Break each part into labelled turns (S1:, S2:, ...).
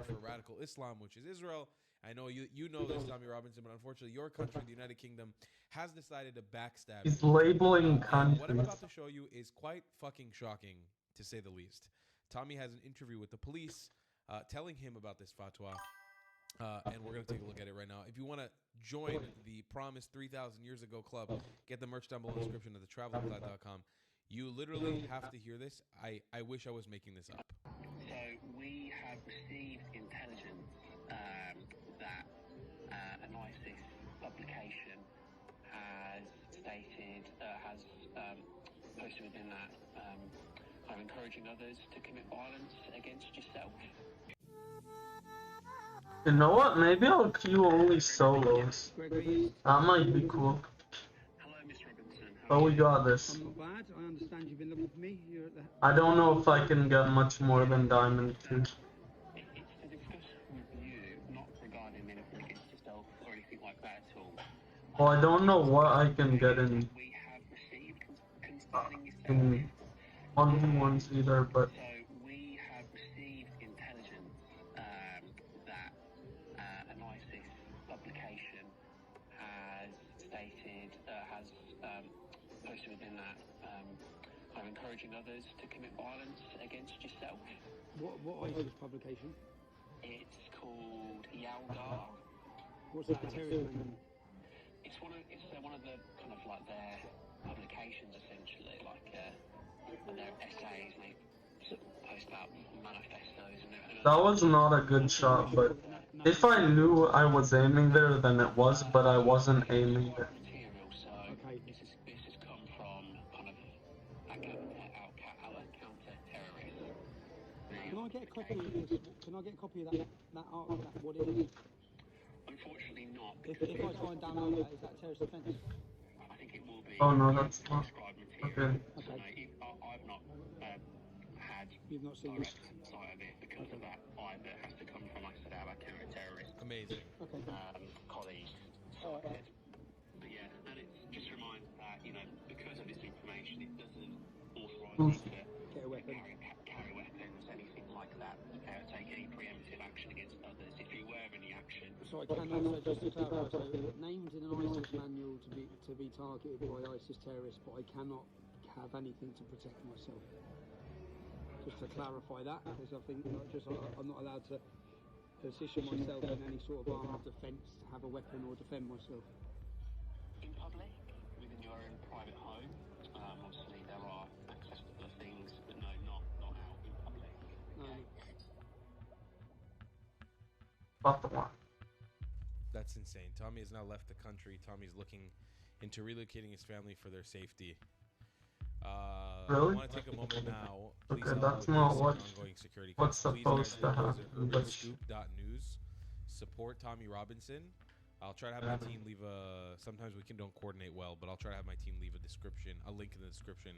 S1: for radical Islam, which is Israel. I know you know this, Tommy Robinson, but unfortunately, your country, the United Kingdom, has decided to backstab
S2: He's
S1: you.
S2: labeling
S1: And what I'm
S2: countries.
S1: about to show you is quite fucking shocking, to say the least. Tommy has an interview with the police telling him about this fatwa. And we're going to take a look at it right now. If you want to join the Promise 3,000 Years Ago Club, get the merch down below in the description at thetravelingclad.com. You literally have to hear this. I wish I was making this up.
S3: So we have received intelligence that an ISIS publication has stated, has posted within that, kind of encouraging others to commit violence against yourself.
S2: You know what? Maybe I'll queue only solos. That might be cool.
S3: Hello, Miss Robinson.
S2: But we got this.
S4: I'm not bad. I understand you've been looking for me. You're at the...
S2: I don't know if I can get much more than Diamond 2.
S3: It's to discuss with you, not regarding anything against yourself or anything like that at all.
S2: Well, I don't know what I can get in
S3: We have received concerning yourself.
S2: 1v1s either, but
S3: So we have received intelligence that an ISIS publication has stated, has posted within that, kind of encouraging others to commit violence against yourself.
S4: What ISIS publication?
S3: It's called Yalgar.
S4: What's that, a terrorist name?
S3: It's one of the kind of like their publications essentially, like their essays. And they post about manifestos and
S2: that was not a good shot. But if I knew I was aiming there, then it was, but I wasn't aiming there.
S3: material. So
S4: Okay.
S3: this has come from kind of our counter-terrorists.
S4: Can I get a copy of this? Can I get a copy of that art? What it is?
S3: Unfortunately not.
S4: If I try and download that, is that terrorist offence?
S3: I think it will be.
S2: Oh no, that's not.
S3: Prescribed
S2: Okay.
S3: material. So no, I've not had
S4: You've not seen this?
S3: direct sight of it because of that either. It has to come from, like I said, our counter-terrorist
S1: Amazing.
S4: Okay.
S3: colleagues. Sorted. But yeah, and it's just a reminder that, you know, because of this information, it doesn't authorise you to
S4: Get a weapon.
S3: carry weapons, anything like that, take any preemptive action against others. If you're aware of any action,
S4: So I can also, just to clarify, so named in an ISIS manual to be targeted by ISIS terrorists, but I cannot have anything to protect myself. Just to clarify that, because I think I'm not allowed to position myself in any sort of armed defence to have a weapon or defend myself.
S3: in public, within your own private home, obviously there are accessible things, but no, not out in public.
S4: No.
S2: Fuck the one.
S1: That's insane. Tommy has now left the country. Tommy's looking into relocating his family for their safety.
S2: Really?
S1: I want to take a moment now. Please
S2: Okay,
S1: help
S2: that's
S1: with
S2: not
S1: this
S2: what-
S1: ongoing security
S2: what's
S1: costs. Please,
S2: supposed
S1: guys,
S2: to
S1: go
S2: happen,
S1: to
S2: but-
S1: urbenscoop.news. Support Tommy Robinson. I'll try to have my team leave a. Sometimes we don't coordinate well, but I'll try to have my team leave a link in the description.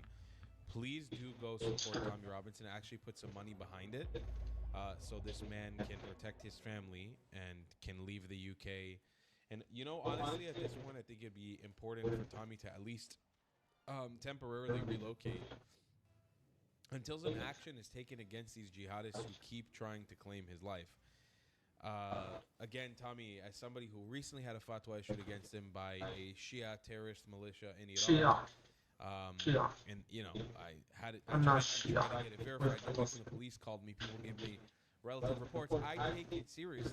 S1: Please do go support Tommy Robinson. Actually, put some money behind it, so this man can protect his family and can leave the UK. And you know, honestly, at this point, I think it'd be important for Tommy to at least temporarily relocate until some action is taken against these jihadists who keep trying to claim his life. Again, Tommy, as somebody who recently had a fatwa issued against him by a Shia terrorist militia in Iraq,
S2: Shia.
S1: and you know, I had it.
S2: I'm not Shia.
S1: tried to get it verified. Nobody from the police called me. People gave me relative reports. I take it seriously.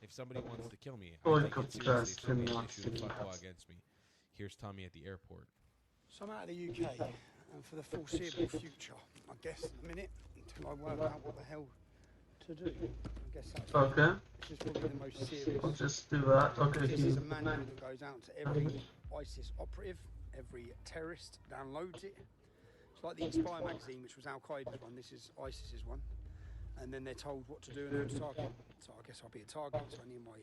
S1: If somebody wants to kill me, I take it seriously. If somebody issued a fatwa against me. Here's Tommy at the airport.
S5: So I'm out of the UK, and for the foreseeable future, I guess, in a minute, until I work out what the hell to do. I guess that's
S2: Okay,
S5: this is probably the most serious.
S2: I'll just do that. Okay,
S5: This is a
S2: he,
S5: manual that goes out to every ISIS operative, every terrorist downloads it. It's like the Inspire magazine, which was Al Qaeda's one. This is ISIS's one, and then they're told what to do and who to target. So I guess I'll be a target. So any of my,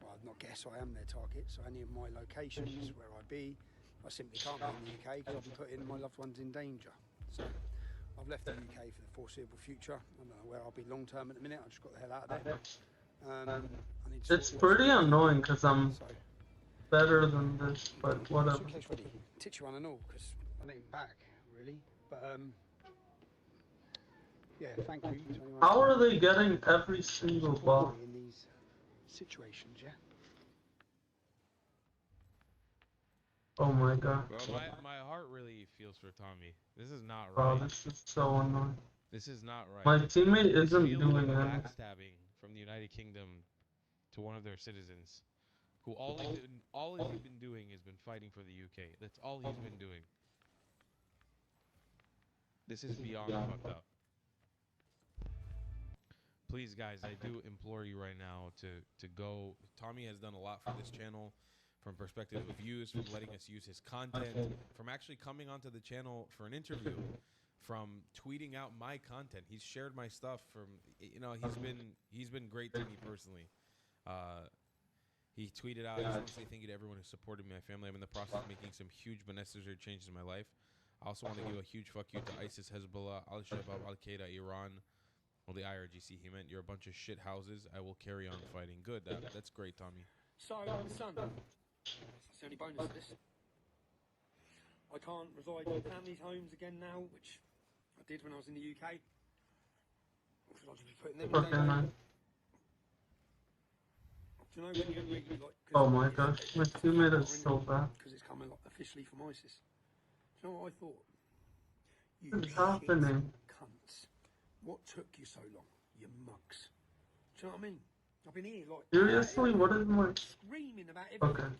S5: well, not guess, I am their target. So any of my locations where I be, I simply can't be in the UK because I'll be putting my loved ones in danger. So I've left the UK for the foreseeable future. I don't know where I'll be long term at the minute. I just got the hell out of there. I need to
S2: it's
S5: sort what's
S2: pretty
S5: going on.
S2: annoying because I'm
S5: So,
S2: better than this, but whatever.
S5: suitcase ready. Titch you one and all because I need him back really. But Yeah, thank you. to anyone
S2: How
S5: who
S2: are they getting every single
S5: supported
S2: ball?
S5: me in these situations, yeah?
S2: Oh my god.
S1: Bro, my heart really feels for Tommy. This is not
S2: Wow,
S1: right.
S2: this is so annoying.
S1: This is not right.
S2: My teammate
S1: This
S2: isn't
S1: feeling
S2: doing
S1: of
S2: anything.
S1: backstabbing from the United Kingdom to one of their citizens, who all he's been doing has been fighting for the UK. That's all he's been doing. This is beyond fucked up. Please, guys, I do implore you right now to go. Tommy has done a lot for this channel, from perspective of views, from letting us use his content, from actually coming onto the channel for an interview, from tweeting out my content. He's shared my stuff. He's been great to me personally. He tweeted out, "I just want to say thank you to everyone who supported me, my family. I'm in the process of making some huge but necessary changes in my life. I also want to give a huge fuck you to ISIS, Hezbollah, Al-Shabaab, Al-Qaeda, Iran." Well, the IRGC, he meant, "You're a bunch of shit houses. I will carry on fighting." Good. That's great, Tommy.
S5: So, son, that's the only bonus to this. I can't reside in families' homes again now, which I did when I was in the UK. Because I'll just be putting them in
S2: Okay,
S5: danger.
S2: man.
S5: Do you know when you really like?
S2: Oh my gosh, my teammate is so bad.
S5: Because it's coming like, officially from ISIS. Do you know what I thought? You
S2: What's
S5: shit
S2: happening?
S5: cunts. What took you so long? You mugs. Do you know what I mean? I've been here like
S2: Seriously, what is my...
S5: screaming about everything
S2: Okay.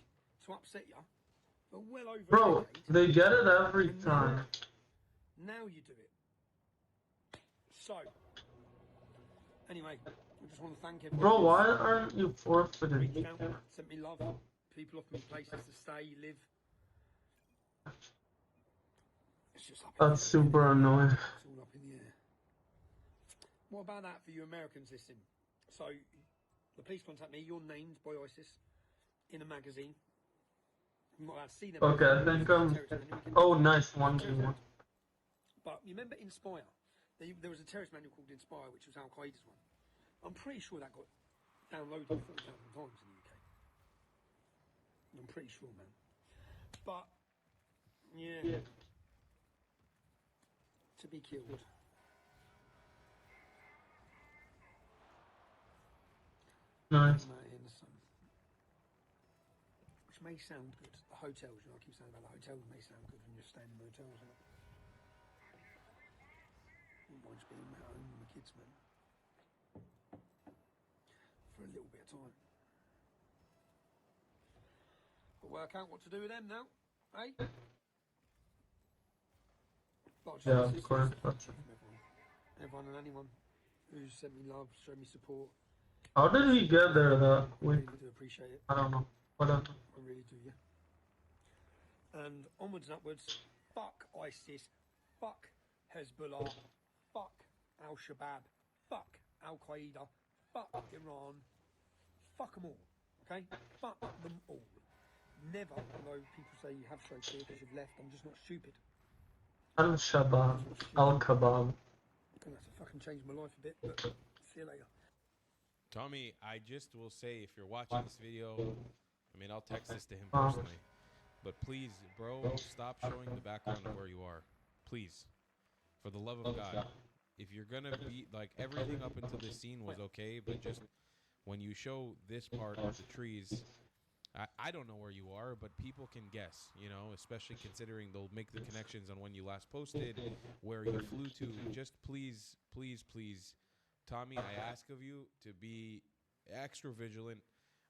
S5: to upset you for well over
S2: Bro,
S5: a decade.
S2: they get it every
S5: And
S2: time.
S5: Now you do it. So, anyway, I just want to thank everyone.
S2: Bro,
S5: who's
S2: why aren't you
S5: reached
S2: forfeiting?
S5: out, sent me love. People offer me places to stay, live. It's just up in
S2: That's
S5: the air.
S2: super annoying.
S5: It's all up in the air. What about that for you Americans listening? So, the police contact me. You're named by ISIS in a magazine. I'm not allowed to see them.
S2: Okay, I think Oh, nice, 1v1.
S5: But you remember Inspire? There was a terrorist manual called Inspire, which was Al Qaeda's one. I'm pretty sure that got downloaded 40,000 times in the UK. I'm pretty sure, man. But yeah. To be killed.
S2: Nice.
S5: Out here in the sun. Which may sound good. The hotels, I keep saying about the hotels may sound good when you're staying in the hotels. I wouldn't mind just being at home with my kids, man. For a little bit of time. But work out what to do with them now, eh?
S2: Yeah, of course.
S5: Everyone and anyone who's sent me love, showed me support.
S2: How did he get there that
S5: I
S2: quick?
S5: really do appreciate it.
S2: I don't know. Whatever.
S5: I really do, yeah. And onwards and upwards, fuck ISIS, fuck Hezbollah, fuck Al-Shabaab, fuck Al-Qaeda, fuck Iran, fuck them all, okay? Fuck them all. Never, although people say you have showed fear because you've left, I'm just not stupid.
S2: Al-Shabaab. Al-Kebab.
S5: I'm gonna have to fucking change my life a bit, but see you later.
S1: Tommy, I just will say, if you're watching this video, I mean, I'll text this to him personally, but please, bro, stop showing the background of where you are. Please. For the love of God. If you're gonna be, like, everything up until this scene was okay, but just when you show this part of the trees, I don't know where you are, but people can guess, you know, especially considering they'll make the connections on when you last posted, where you flew to. Just please, please, please, Tommy, I ask of you to be extra vigilant.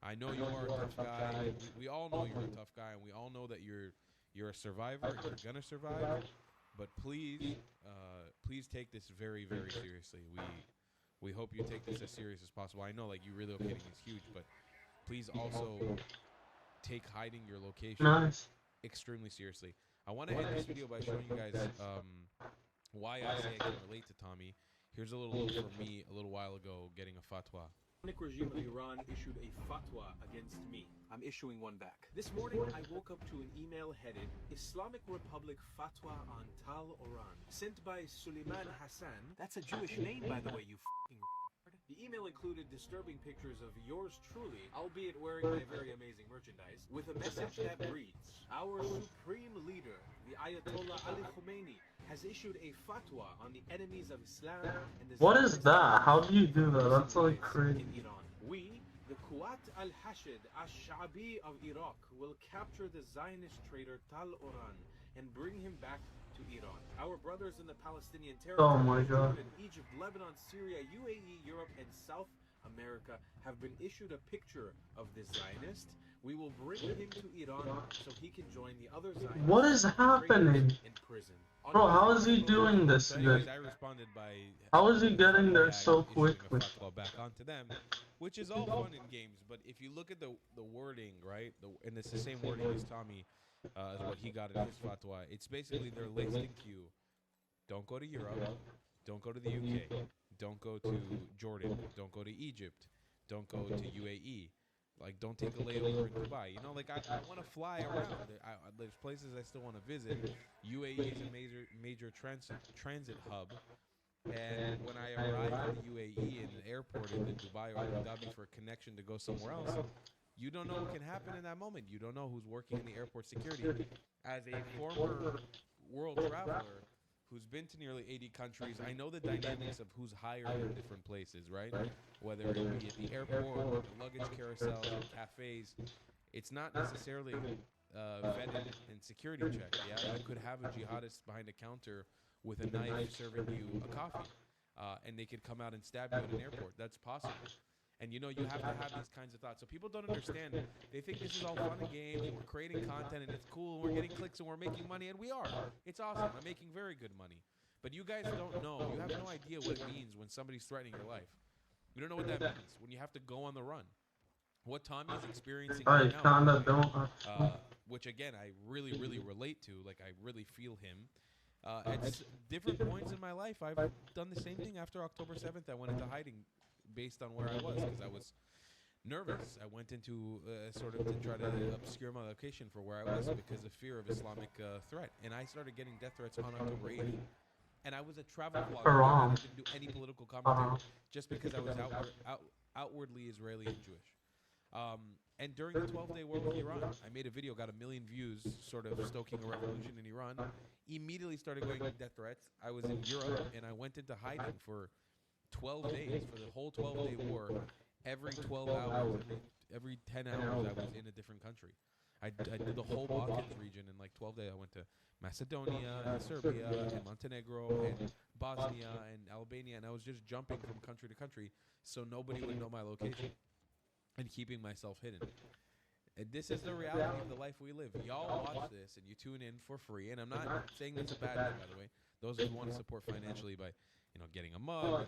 S1: I know you are a tough guy. We all know you're a tough guy, and we all know that you're a survivor. You're gonna survive. But please, please take this very, very seriously. We hope you take this as serious as possible. I know, like, you relocating is huge, but please also take hiding your location extremely seriously. I want to end this video by showing you guys why I say I can relate to Tommy. Here's a little look from me a little while ago getting a fatwa.
S6: The Islamic regime of Iran issued a fatwa against me. I'm issuing one back. This morning, I woke up to an email headed Islamic Republic Fatwa on Tal Oran, sent by Suleiman Hassan. That's a Jewish name, by the way, you f***ing retard. The email included disturbing pictures of yours truly, albeit wearing my very amazing merchandise, with a message that reads, "Our supreme leader, the Ayatollah Ali Khomeini, has issued a fatwa on the enemies of Islam and the
S2: What is
S6: Zionist
S2: that? How do you do that?
S6: Muslim
S2: That's like
S6: units
S2: crazy.
S6: in Iran. We, the Quwat al-Hashid al-Sha'bi of Iraq, will capture the Zionist traitor Tal Oran and bring him back to Iran. Our brothers in the Palestinian
S2: Oh my
S6: territories,
S2: God.
S6: Jordan, Egypt, Lebanon, Syria, UAE, Europe, and South America have been issued a picture of this Zionist. We will bring him to Iran so he can join the other Zionists.
S2: What is happening?
S6: In prison.
S2: Bro, how is he doing this
S1: So anyways,
S2: good?
S1: I responded by
S2: How is he getting there so
S1: issuing a
S2: quickly?
S1: fatwa back onto them, which is all fun and games. But if you look at the wording, right, and it's the same wording as Tommy, as what he got in his fatwa. It's basically they're listing you. Don't go to Europe. Don't go to the UK. Don't go to Jordan. Don't go to Egypt. Don't go to UAE. Like, don't take a layover in Dubai. You know, like, I want to fly around. There's places I still want to visit. UAE is a major transit hub. And when I arrive in the UAE in the airport in Dubai or Abu Dhabi for a connection to go somewhere else, you don't know what can happen in that moment. You don't know who's working in the airport security. As a former world traveler who's been to nearly 80 countries, I know the dynamics of who's hired in different places, right? Whether it be at the airport, or the luggage carousels, or cafes. It's not necessarily vetted and security checked. Yeah, you could have a jihadist behind a counter with a knife serving you a coffee, and they could come out and stab you at an airport. That's possible. And you know, you have to have these kinds of thoughts. So people don't understand. They think this is all fun and games, and we're creating content, and it's cool, and we're getting clicks, and we're making money, and we are. It's awesome. I'm making very good money. But you guys don't know. You have no idea what it means when somebody's threatening your life. You don't know what that means when you have to go on the run. What Tommy's experiencing
S2: I
S1: right now,
S2: kinda don't.
S1: which again I really, really relate to. Like, I really feel him. At different points in my life, I've done the same thing. After October 7th, I went into hiding based on where I was because I was nervous. I went into sort of to try to obscure my location for where I was because of fear of Islamic threat. And I started getting death threats on October 8th. And I was a travel vlogger. I didn't do any political commentary just because I was outwardly Israeli and Jewish. And during the 12-day war with Iran, I made a video, got 1 million views, sort of stoking a revolution in Iran. Immediately started going death threats. I was in Europe, and I went into hiding for 12 days, for the whole 12-day war. Every 12 hours, every 10 hours, I was in a different country. I did the whole Balkans region in like 12 days. I went to Macedonia, and Serbia, and Montenegro, and Bosnia, and Albania, and I was just jumping from country to country so nobody would know my location and keeping myself hidden. And this is the reality of the life we live. Y'all watch this and you tune in for free. And I'm not saying that's a bad thing, by the way. Those who want to support financially by, you know, getting a mug,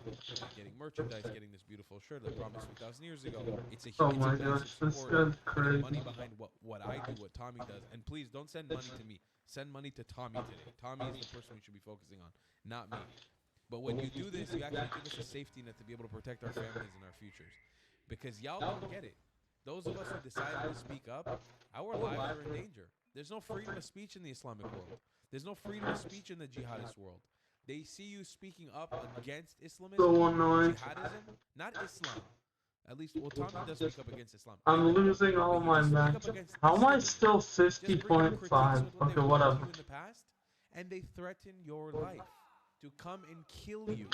S1: getting merchandise, getting this beautiful shirt that I promised 2,000 years ago. It's a
S2: Oh
S1: huge
S2: my gosh, this
S1: support.
S2: is crazy.
S1: Money behind what I do, what Tommy does. And please don't send money to me. Send money to Tommy today. Tommy is the person we should be focusing on, not me. But when you do this, you actually give us a safety net to be able to protect our families and our futures. Because y'all don't get it. Those of us who decided to speak up, our lives are in danger. There's no freedom of speech in the Islamic world. There's no freedom of speech in the jihadist world. They see you speaking up against Islamism,
S2: So annoying.
S1: jihadism, not Islam. At least, well, Tommy does speak up against Islam.
S2: I'm losing all my matches. How am I still 50.5? Okay, whatever.
S1: In the past, and they threaten your life to come and kill you.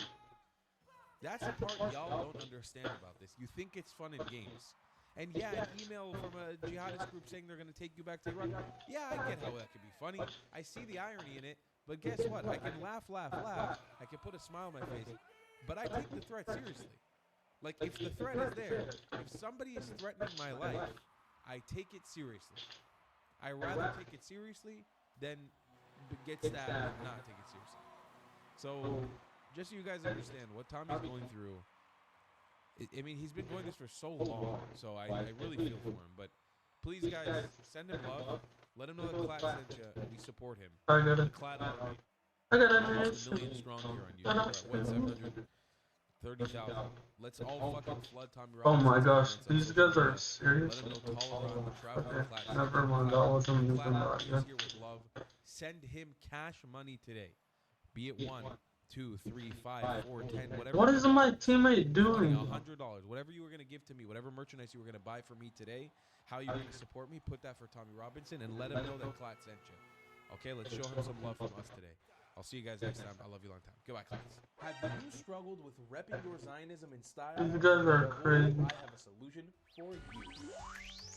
S1: That's the part y'all don't understand about this. You think it's fun and games. And yeah, an email from a jihadist group saying they're going to take you back to Iraq. Yeah, I get how that could be funny. I see the irony in it. But guess what? I can laugh. I can put a smile on my face. But I take the threat seriously. Like, if the threat is there, if somebody is threatening my life, I take it seriously. I rather take it seriously than get stabbed and not take it seriously. So, just so you guys understand what Tommy's going through, I mean, he's been going this for so long, so I really feel for him. But please, guys, send him love. Let him know that Clad sent you, and we support him.
S2: I got it.
S1: Clad Army.
S2: I got
S1: We're
S2: it.
S1: almost 1 million strong here on YouTube. We're at 730,000. Let's all fucking flood Tommy
S2: Oh
S1: Robinson.
S2: my gosh,
S1: on
S2: these
S1: social
S2: guys are
S1: media.
S2: serious.
S1: Let him know Tolerant, the traveler,
S2: Okay,
S1: Clad.
S2: never mind, I wasn't using
S1: Clad
S2: that
S1: Army is
S2: yet.
S1: here with love. Send him cash money today. Be it 1, 2, 3, 5, 4, 10, whatever.
S2: What is my teammate doing?
S1: $100, whatever you were gonna give to me, whatever merchandise you were gonna buy for me today, how you were gonna support me, put that for Tommy Robinson and let him know that Clat sent you. Okay, let's show him some love from us today. I'll see you guys next time. I love you long time. Goodbye, Clats. Have you struggled with repping your Zionism in style?
S2: You guys are crazy.
S1: I have a solution for you.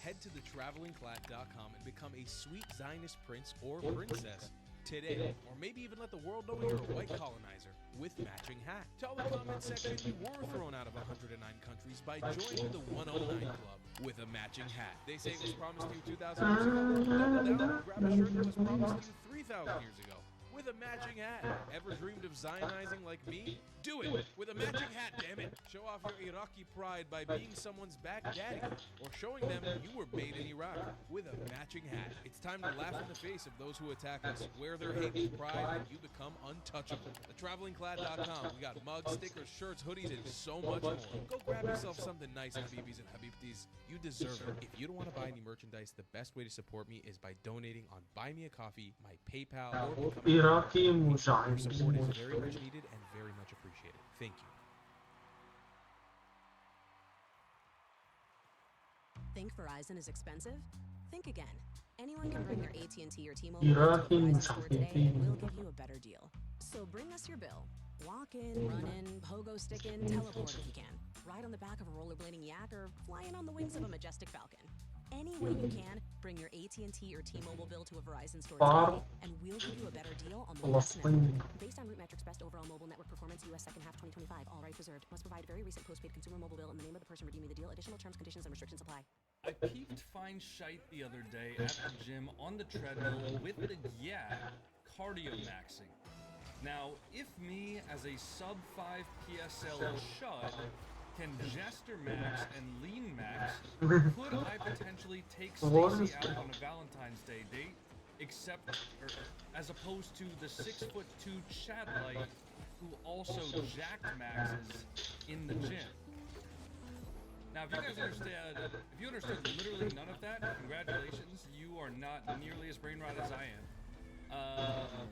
S1: Head to thetravelingclat.com and become a sweet Zionist prince or princess today. Or maybe even let the world know you're a white colonizer with matching hat. Tell the comment section you were thrown out of 109 countries by joining the 109 Club with a matching hat. They say it was promised to you 2,000 years ago. Double down and grab a shirt that was promised to you 3,000 years ago with a matching hat. Ever dreamed of Zionizing like me? Do it with a matching hat, damn it. Show off your Iraqi pride by being someone's back daddy or showing them you were made in Iraq with a matching hat. It's time to laugh in the face of those who attack us. Wear their hate with pride and you become untouchable. TheTravelingClad.com. We got mugs, stickers, shirts, hoodies, and so much more. Go grab yourself something nice, Habibis and Habibtis. You deserve it. If you don't want to buy any merchandise, the best way to support me is by donating on Buy Me a Coffee, my PayPal, or becoming
S2: Iraqi
S1: your
S2: Mujahideen.
S1: support is very much needed and very much appreciated. Thank you.
S7: Think Verizon is expensive? Think again. Anyone can bring their AT&T or T-Mobile
S2: Iraqi
S7: to a Verizon store today and
S2: Mujahideen.
S7: we'll give you a better deal. So bring us your bill. Walk in, run in, pogo stick in, teleport if you can. Ride on the back of a rollerblading yak or fly in on the wings of a majestic falcon. Any way you can, bring your AT&T or T-Mobile bill to a Verizon store today, and we'll give you a better deal on the best network. Based on RootMetrics' best overall mobile network performance, U.S. second half 2025, all rights reserved. Must provide very recent postpaid consumer mobile bill in the name of the person redeeming the deal. Additional terms, conditions, and restrictions apply.
S8: I peeped fine shite the other day at the gym on the treadmill with the cardio maxing. Now, if me as a sub 5 PSL chud can gesture max and lean max, could I potentially take
S2: What
S8: Stacy
S2: is
S8: out
S2: that?
S8: on a Valentine's Day date, except as opposed to the 6'2" Chad Light who also jacked maxes in the gym? Now, if you guys understand, if you understood literally none of that, congratulations, you are not nearly as brain rot as I am.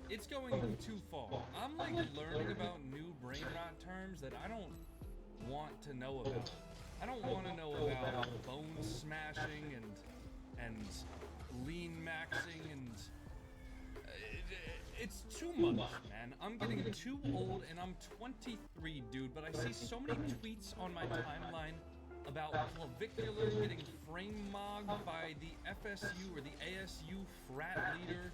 S8: It's going too far. I'm like learning about new brain rot terms that I don't want to know about. I don't want to know about bone smashing and lean maxing and it's too much, man. I'm getting too old and I'm 23, dude, but I see so many tweets on my timeline about Clavicular getting frame mogged by the FSU or the ASU frat leader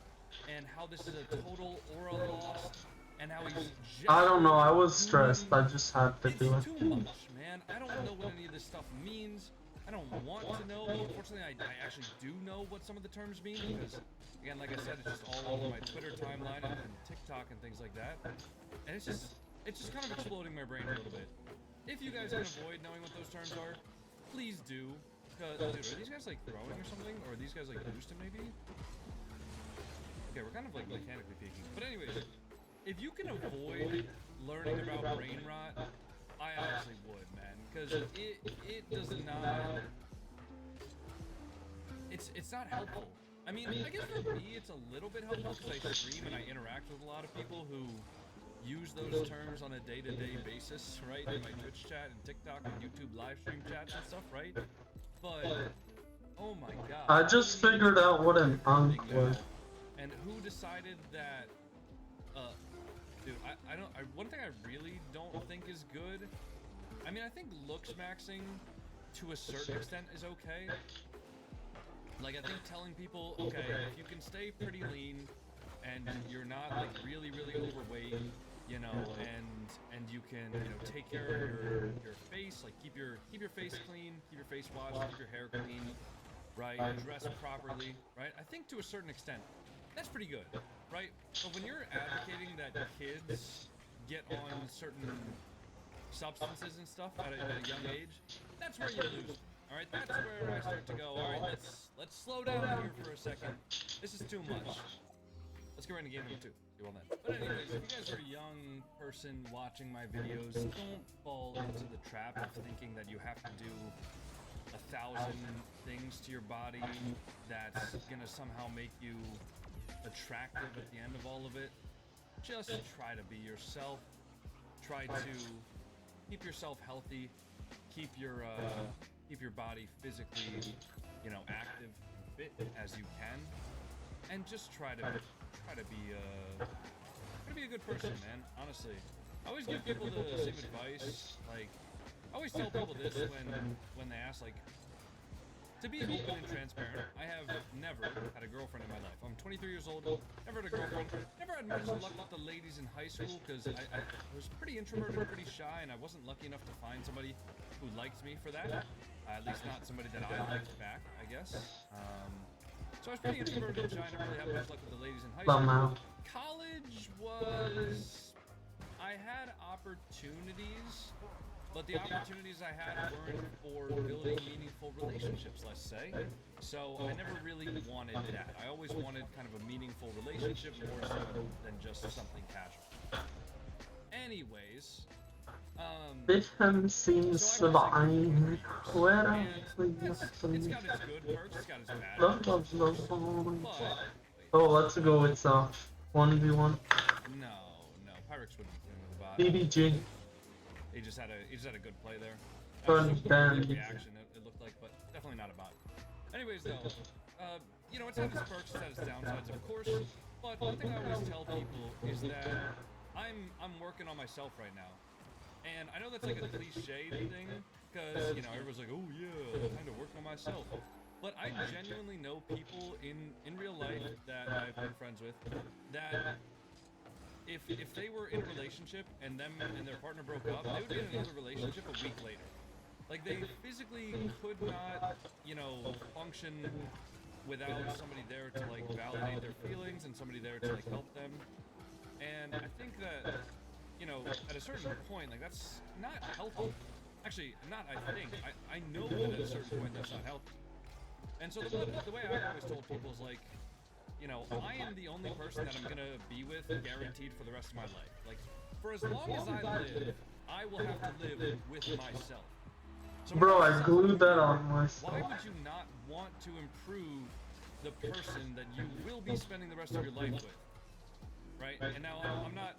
S8: and how this is a total aura loss and how he's just
S2: I don't know, I was stressed. I just had to do it.
S8: it's too much, man. I don't know what any of this stuff means. I don't want to know. Unfortunately, I actually do know what some of the terms mean because, again, like I said, it's just all over my Twitter timeline and TikTok and things like that. And it's just kind of exploding my brain a little bit. If you guys can avoid knowing what those terms are, please do. Dude, are these guys like throwing or something? Or are these guys like boosting maybe? Okay, we're kind of like mechanically peeking. But anyways, if you can avoid learning about brain rot, I honestly would, man, because it does not. It's not helpful. I mean, I guess for me it's a little bit helpful because I stream and I interact with a lot of people who use those terms on a day-to-day basis, right? In my Twitch chat and TikTok and YouTube live stream chats and stuff, right? But oh my god!
S2: I just figured out what an unk was.
S8: And who decided that? Dude, one thing I really don't think is good. I mean, I think looks maxing to a certain extent is okay. Like, I think telling people, okay, if you can stay pretty lean and you're not like really overweight, you know, and you can, you know, take care of your face, like keep your face clean, keep your face washed, keep your hair clean, right? Dress properly, right? I think to a certain extent, that's pretty good, right? But when you're advocating that kids get on certain substances and stuff at a young age, that's where you lose. All right, that's where I start to go. All right, let's slow down here for a second. This is too much. Let's go right into game number 2. See you all then. But anyways, if you guys are a young person watching my videos, don't fall into the trap of thinking that you have to do 1,000 things to your body that's gonna somehow make you attractive at the end of all of it. just try to be yourself. Try to keep yourself healthy. Keep your body physically, you know, active, fit as you can, and just try to be a good person, man. Honestly, I always give people the same advice. Like, I always tell people this when they ask, like, to be open and transparent. I have never had a girlfriend in my life. I'm 23 years old, never had a girlfriend, never had much luck with the ladies in high school because I was pretty introverted, pretty shy, and I wasn't lucky enough to find somebody who liked me for that. At least not somebody that I liked back, I guess. So I was pretty introverted and shy, and I really had much luck with the ladies in high school. College was... I had opportunities, but the opportunities I had weren't for building meaningful relationships, let's say. So I never really wanted that. I always wanted kind of a meaningful relationship more so than just something casual. Anyways,
S2: Become seems divine. Where are we?
S8: it's got its good perks, it's got its bad perks. But,
S2: Oh, let's go. It's 1v1.
S8: no, Pyrex wouldn't win with a bot.
S2: BBG.
S8: He just had a good play there.
S2: Burn
S8: Good
S2: down.
S8: reaction, it looked like, but definitely not a bot. Anyways, though, you know, it's had its perks, it's had its downsides, of course. But one thing I always tell people is that I'm working on myself right now, and I know that's like a cliche thing, because you know everyone's like, oh yeah, I'm kind of working on myself. But I genuinely know people in real life that I've been friends with that if they were in a relationship and them and their partner broke up, they would be in another relationship a week later. Like, they physically could not, you know, function without somebody there to like validate their feelings and somebody there to like help them. And I think that, you know, at a certain point, like, that's not healthy. Actually, not I think. I know that at a certain point that's not healthy. And so the way I've always told people is like, you know, I am the only person that I'm gonna be with guaranteed for the rest of my life. Like, for as long as I live, I will have to live with myself. So
S2: Bro, I glued that on myself.
S8: why would you not want to improve the person that you will be spending the rest of your life with? Right? And now I'm not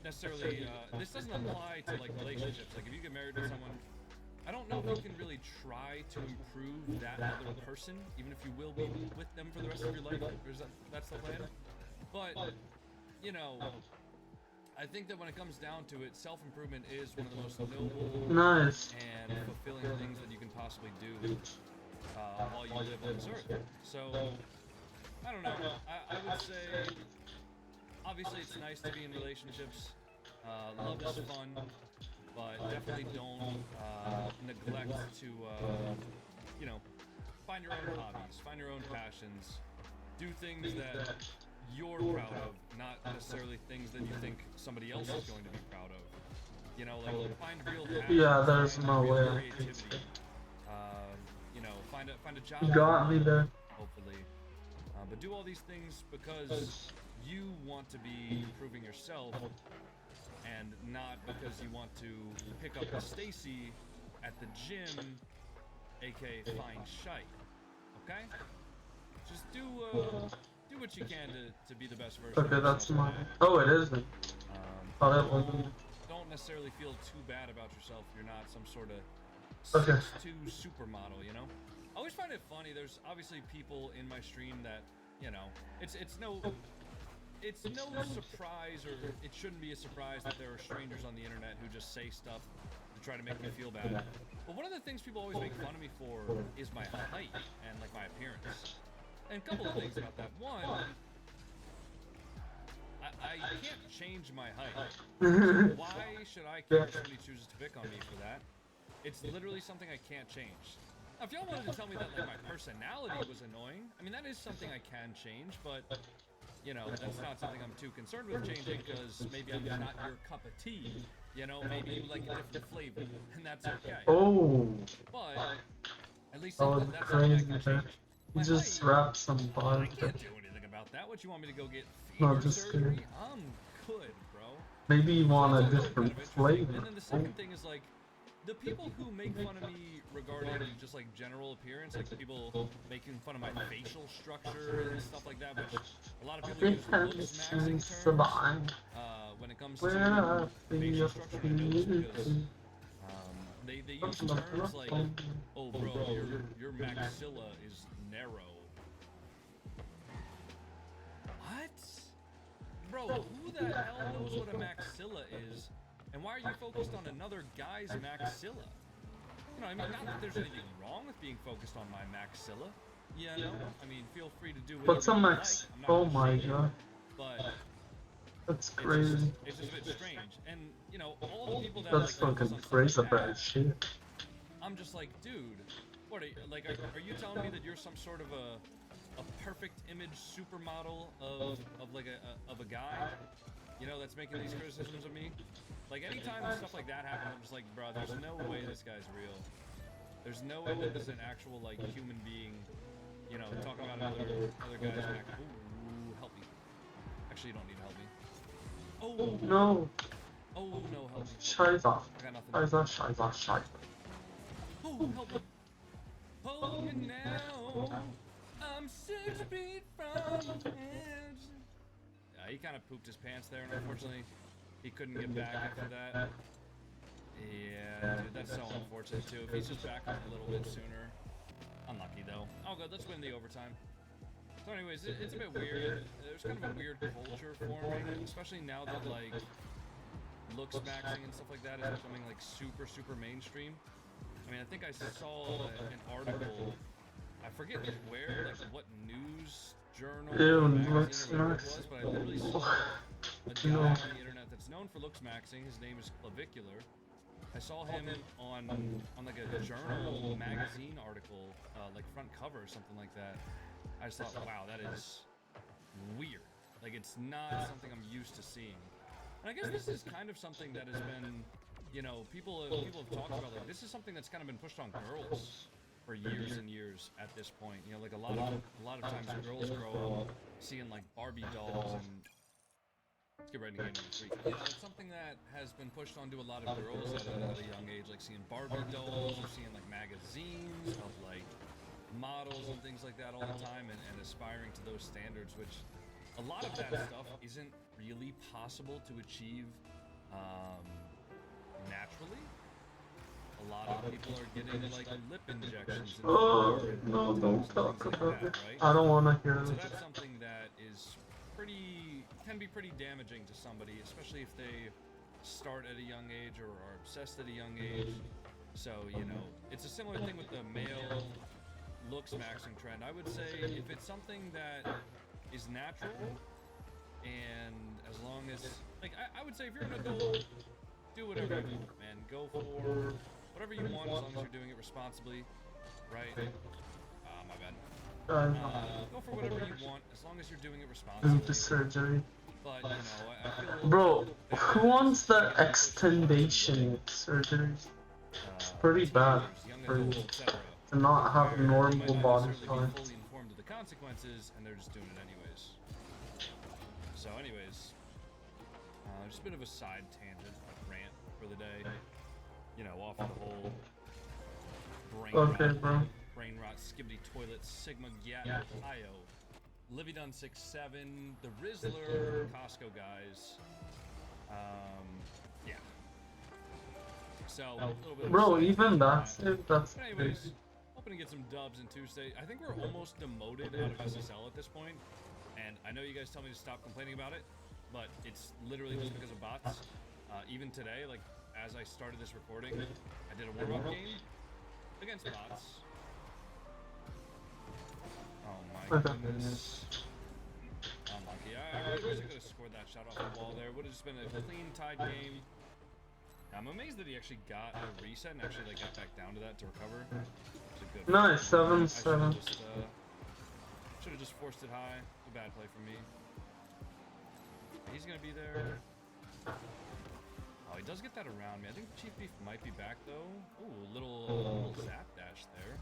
S8: necessarily, this doesn't apply to like relationships. Like, if you get married to someone, I don't know if you can really try to improve that other person, even if you will be with them for the rest of your life. Or is that's the plan? But, you know, I think that when it comes down to it, self-improvement is one of the most noble
S2: Nice.
S8: and fulfilling things that you can possibly do while you live on this earth. So, I don't know. I would say, obviously it's nice to be in relationships. Love is fun. But definitely don't neglect to, you know, find your own hobbies, find your own passions, do things that you're proud of, not necessarily things that you think somebody else is going to be proud of. You know, like, find real passion.
S2: Yeah, there's
S8: find
S2: no
S8: real
S2: way.
S8: creativity. You know, find a job.
S2: You got me there.
S8: Hopefully, but do all these things because you want to be improving yourself. And not because you want to pick up Stacy at the gym, aka find shite. Okay? Just do what you can to be the best version of
S2: Okay,
S8: yourself.
S2: that's mine. Oh, it isn't. Oh, that wasn't.
S8: Don't necessarily feel too bad about yourself. You're not some sort of
S2: Okay.
S8: 6'2" supermodel, you know? I always find it funny. There's obviously people in my stream that, you know, it's no surprise, or it shouldn't be a surprise that there are strangers on the internet who just say stuff to try to make me feel bad. But one of the things people always make fun of me for is my height and like my appearance. And a couple of things about that. One, I can't change my height. So why should I care if somebody chooses to pick on me for that? It's literally something I can't change. Now, if y'all wanted to tell me that like my personality was annoying, I mean, that is something I can change, but you know, that's not something I'm too concerned with changing, because maybe I'm not your cup of tea. You know, maybe you like a different flavor, and that's okay.
S2: Oh,
S8: But at least
S2: that was
S8: that's something I
S2: crazy.
S8: can
S2: There.
S8: change.
S2: You
S8: My
S2: just
S8: height,
S2: wrapped some
S8: I
S2: body.
S8: can't do anything about that. What, you want me to go get
S2: No,
S8: fever
S2: just
S8: surgery?
S2: kidding.
S8: I'm good, bro.
S2: Maybe you want a
S8: That's also
S2: different
S8: kind of interesting.
S2: flavor.
S8: And then the second thing is like, the people who make fun of me regarding just like general appearance, like people making fun of my facial structure and stuff like that, which a lot of people use looks maxing terms when it comes to facial structure. I know this because they use terms like, oh bro, your maxilla is narrow. What? Bro, who the hell knows what a maxilla is? And why are you focused on another guy's maxilla? You know, I mean, not that there's anything wrong with being focused on my maxilla. You know, I mean, feel free to do whatever
S2: What's a
S8: you
S2: max?
S8: like.
S2: Oh my god.
S8: But
S2: That's crazy.
S8: it's just a bit strange. And, you know, all the people that
S2: That's
S8: like
S2: fucking
S8: focus on stuff
S2: crazy
S8: like
S2: bad shit.
S8: I'm just like, dude, what are you, like, are you telling me that you're some sort of a perfect image supermodel of like a guy, you know, that's making these criticisms of me? Like, anytime stuff like that happens, I'm just like, bro, there's no way this guy's real. There's no way that this is an actual, like, human being, you know, talking about other guys back. Ooh, help me. Actually, you don't need to help me. Oh,
S2: No.
S8: oh, no, help me.
S2: Scheiße.
S8: I got nothing.
S2: Scheiße.
S8: Oh, help me. Hold me now. I'm 6 feet from the edge. Yeah, he kind of pooped his pants there, and unfortunately, he couldn't get back after that. Yeah, dude, that's so unfortunate too. If he's just back up a little bit sooner. Unlucky though. Oh good, let's win the overtime. So anyways, it's a bit weird. There's kind of a weird culture forming, especially now that like looks maxing and stuff like that is becoming like super mainstream. I mean, I think I saw an article, I forget where, like what news journal
S2: Ew,
S8: magazine
S2: looks
S8: or whatever it
S2: maxing.
S8: was, but I literally saw a guy on the internet that's known for looks maxing. His name is Clavicular. I saw him on like a journal magazine article, like front cover or something like that. I just thought, wow, that is weird. Like, it's not something I'm used to seeing. And I guess this is kind of something that has been, you know, people have talked about. Like, this is something that's kind of been pushed on girls for years and years at this point. You know, like a lot of times girls grow up seeing like Barbie dolls and. Let's get right into game number 3. You know, it's something that has been pushed onto a lot of girls at a young age, like seeing Barbie dolls or seeing like magazines of like models and things like that all the time, and aspiring to those standards, which a lot of that stuff isn't really possible to achieve naturally. A lot of people are getting like lip injections.
S2: Oh, no, don't talk about it. I don't want to hear
S8: So
S2: it.
S8: that's something that is can be pretty damaging to somebody, especially if they start at a young age or are obsessed at a young age. So, you know, it's a similar thing with the male looks maxing trend. I would say if it's something that is natural, and as long as, like, I would say if you're an adult, do whatever you want, man. Go for whatever you want as long as you're doing it responsibly, right? My bad. Go for whatever you want as long as you're doing it responsibly.
S2: The surgery.
S8: But, you know, I feel
S2: Bro, who wants the extendation surgery? It's pretty bad for you to not have normal body
S8: be
S2: parts.
S8: fully informed of the consequences, and they're just doing it anyways. So, anyways, just a bit of a side tangent, rant for the day. You know, off the whole brain rot, skibbity toilet, Sigma Gat, IO, Livy Dunn 6'7", the Rizzler, Costco guys. Yeah. So, a little bit of a
S2: Bro,
S8: side
S2: even
S8: tangent
S2: that's
S8: on that.
S2: it. That's
S8: But anyways, hoping to get some dubs in Tuesday. I think we're almost demoted out of SSL at this point, and I know you guys tell me to stop complaining about it, but it's literally just because of bots. Even today, like, as I started this recording, I did a warm-up game against bots. Oh my goodness. Unlucky. I really wish I could have scored that shot off the wall there. Would have just been a clean, tied game. I'm amazed that he actually got a reset and actually like got back down to that to recover. It's a good
S2: nice,
S8: play.
S2: 7-7.
S8: Should have just forced it high. A bad play from me. He's gonna be there. Oh, he does get that around me. I think Chief Beef might be back though. Ooh, a little zap dash there.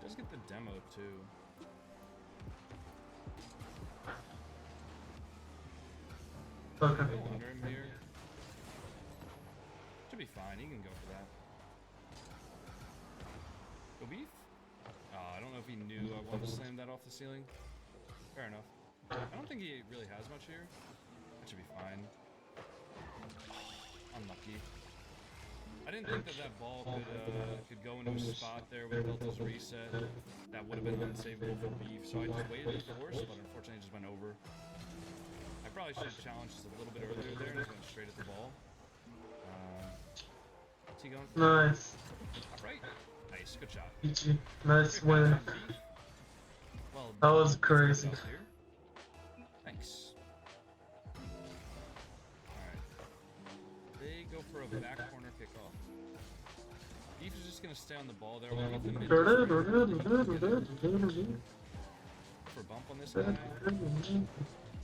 S8: Does get the demo too.
S2: Okay.
S8: Go under him here. Should be fine. He can go for that. if he knew I wanted to slam that off the ceiling. Fair enough. I don't think he really has much here. That should be fine. Unlucky. I didn't think that ball could go into a spot there with Delta's reset. That would have been unsavable for Beef, so I just waited to force, but unfortunately it just went over. I probably should have challenged just a little bit earlier there and just went straight at the ball. What's he going for?
S2: Nice.
S8: Alright. Nice, good shot.
S2: GG. Nice win.
S8: Well,
S2: That was crazy.
S8: Thanks. Alright. They go for a back corner kickoff. Beef is just gonna stay on the ball there while the mid. For a bump on this guy.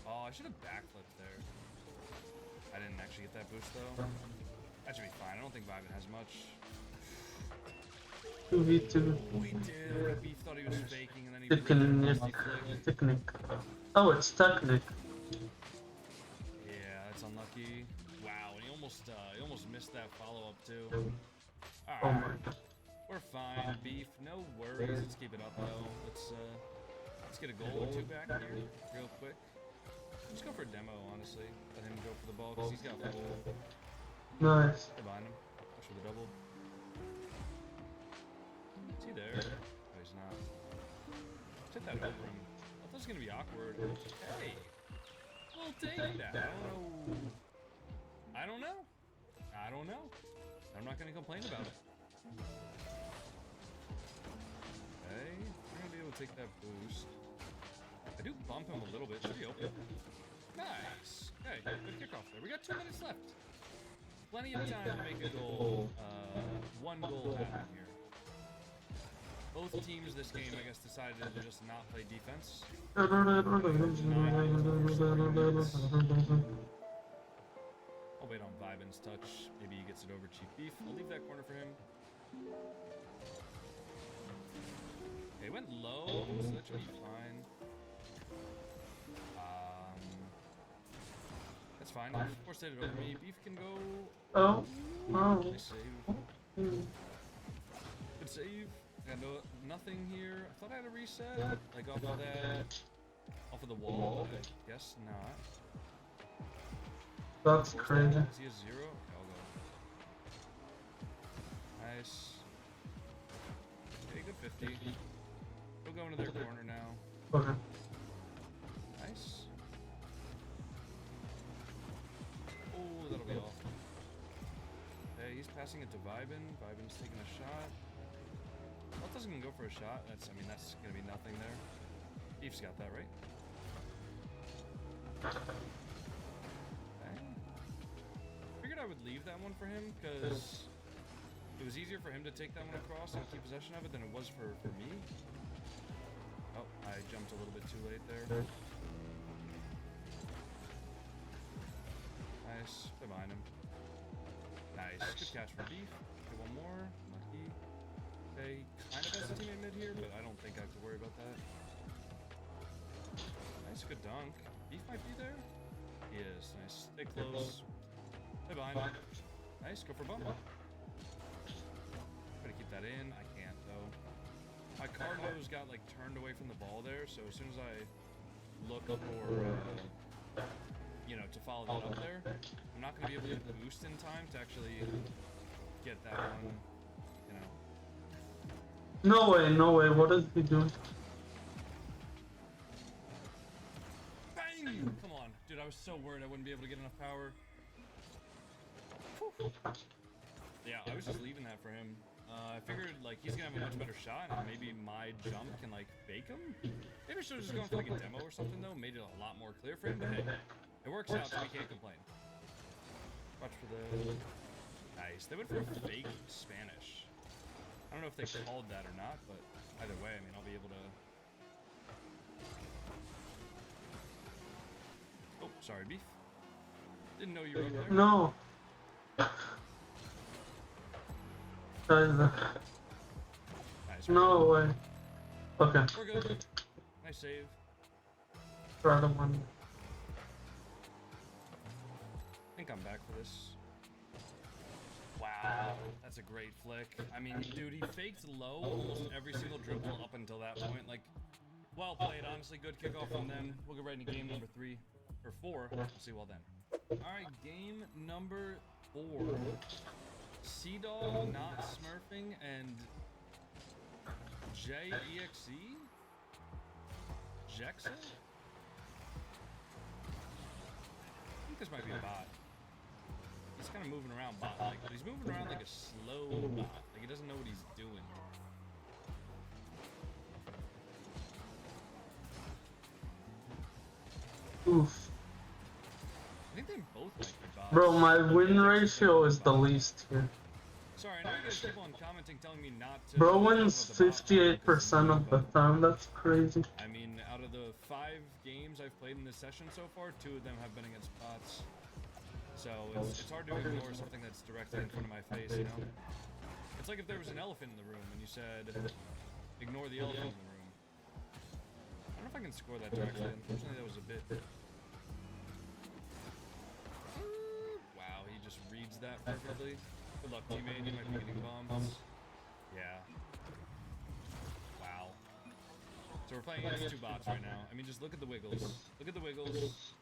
S8: Oh, I should have backflipped there. I didn't actually get that boost though. That should be fine. I don't think Vibin has much.
S2: 2v2.
S8: We did. Beef thought he was faking and then he
S2: Technique. Oh, it's technique.
S8: Yeah, that's unlucky. Wow, and he almost missed that follow-up too.
S2: Oh
S8: Alright.
S2: my god.
S8: We're fine, Beef. No worries. Let's keep it up though. Let's get a goal or two back here real quick. Just go for a demo, honestly. Let him go for the ball because he's got full.
S2: Nice.
S8: Behind him. Push for the double. Is he there? Oh, he's not. Hit that over him. I thought it was gonna be awkward. Hey, we'll take that. I don't know. I'm not gonna complain about it. Okay, we're gonna be able to take that boost. I do bump him a little bit. Should be open. Nice. Okay, good kickoff there. We got 2 minutes left. Plenty of time to make a goal. 1 goal happen here. Both teams this game, I guess, decided to just not play defense. I'll wait on Vibin's touch. Maybe he gets it over Chief Beef. I'll leave that corner for him. Okay, went low, so that should be fine. That's fine. Force it over me. Beef can go.
S2: Oh. Oh.
S8: Nice save. Good save. Got nothing here. I thought I had a reset, like off of that, off of the wall. But I guess not.
S2: That's crazy.
S8: Is he a 0? Okay, I'll go. Nice. Okay, good 50. We'll go into their corner now.
S2: Okay.
S8: Nice. Oh, that'll be off. Okay, he's passing it to Vibin. Vibin's taking a shot. Well, doesn't even go for a shot. That's gonna be nothing there. Beef's got that, right? Okay. Figured I would leave that one for him because it was easier for him to take that one across and keep possession of it than it was for me. Oh, I jumped a little bit too late there. Nice. They're behind him. Nice. Good catch for Beef. Okay, one more. Lucky. Okay, kind of has a teammate mid here, but I don't think I have to worry about that. Nice, good dunk. Beef might be there? He is. Nice. Stay close. Stay behind. Nice, go for bump. Try to keep that in. I can't, though. My cargo's got, like, turned away from the ball there, so as soon as I look for, you know, to follow that up there, I'm not going to be able to get the boost in time to actually get that one, you know.
S2: No way, no way. What is he doing?
S8: Bang! Come on. Dude, I was so worried I wouldn't be able to get enough power. Whew. Yeah, I was just leaving that for him. I figured, like, he's gonna have a much better shot, and maybe my jump can, like, bake him? Maybe I should have just gone for, like, a demo or something, though. Made it a lot more clear for him, but hey, it works out, so we can't complain. Watch for the... Nice. They went for a fake Spanish. I don't know if they called that or not, but either way, I mean, I'll be able to... Oh, sorry, Beef. Didn't know you were up there.
S2: No.
S8: Nice.
S2: No way. Okay.
S8: We're good. Nice save.
S2: Try the one.
S8: I think I'm back for this. Wow, that's a great flick. I mean, dude, he faked low almost every single dribble up until that point. Like, well played, honestly. Good kickoff from them. We'll get right into game number 3 or 4. We'll see well then. All right, game number 4. Sea-Dog, Not Smurfing, and JEXE? Jexa? I think this might be a bot. He's kind of moving around bot-like, but he's moving around like a slow bot. Like he doesn't know what he's doing.
S2: Oof.
S8: I think they both might be bots.
S2: Bro, my win ratio is the least here.
S8: Sorry, I know you guys keep on commenting telling me not to...
S2: Bro wins 58% of the time, that's crazy.
S8: I mean, out of the 5 games I've played in this session so far, 2 of them have been against bots. So it's hard to ignore something that's directly in front of my face, you know? It's like if there was an elephant in the room and you said, ignore the elephant in the room. I don't know if I can score that directly. Unfortunately, that was a bit... Wow, he just reads that perfectly. Good luck, teammate. You might be getting bombs. Yeah. Wow. So we're playing against 2 bots right now. I mean, just look at the wiggles. Look at the wiggles.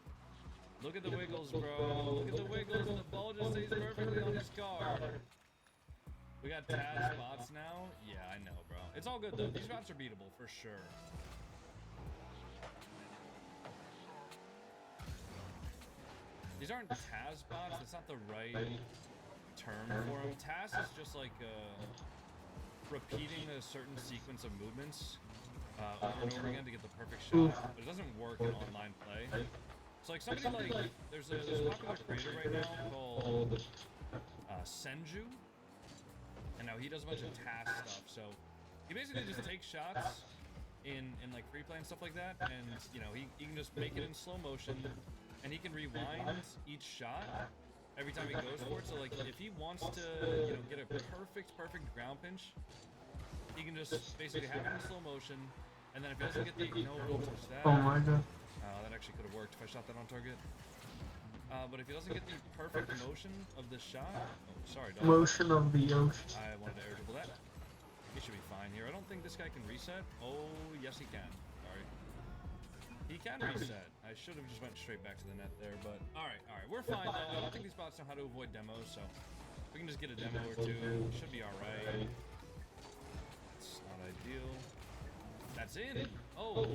S8: Look at the wiggles, bro. Look at the wiggles. The ball just stays perfectly on his card. We got Taz bots now. Yeah, I know, bro. It's all good, though. These bots are beatable, for sure. These aren't Taz bots. That's not the right term for them. Taz is just like repeating a certain sequence of movements over and over again to get the perfect shot, but it doesn't work in online play. So like somebody like there's a popular creator right now called Senju, and now he does a bunch of Taz stuff. So he basically just takes shots in like free play and stuff like that, and you know he can just make it in slow motion, and he can rewind each shot every time he goes for it. So like if he wants to, you know, get a perfect ground pinch, he can just basically have it in slow motion, and then if he doesn't get the don't touch that.
S2: Oh my god.
S8: That actually could have worked if I shot that on target. But if he doesn't get the perfect motion of the shot, oh sorry, dog.
S2: Motion of the ocean.
S8: I wanted to air dribble that. He should be fine here. I don't think this guy can reset. Oh yes he can. Sorry. He can reset. I should have just went straight back to the net there, but alright, we're fine though. I don't think these bots know how to avoid demos, so we can just get a demo or 2. Should be alright. It's not ideal. That's in! Oh!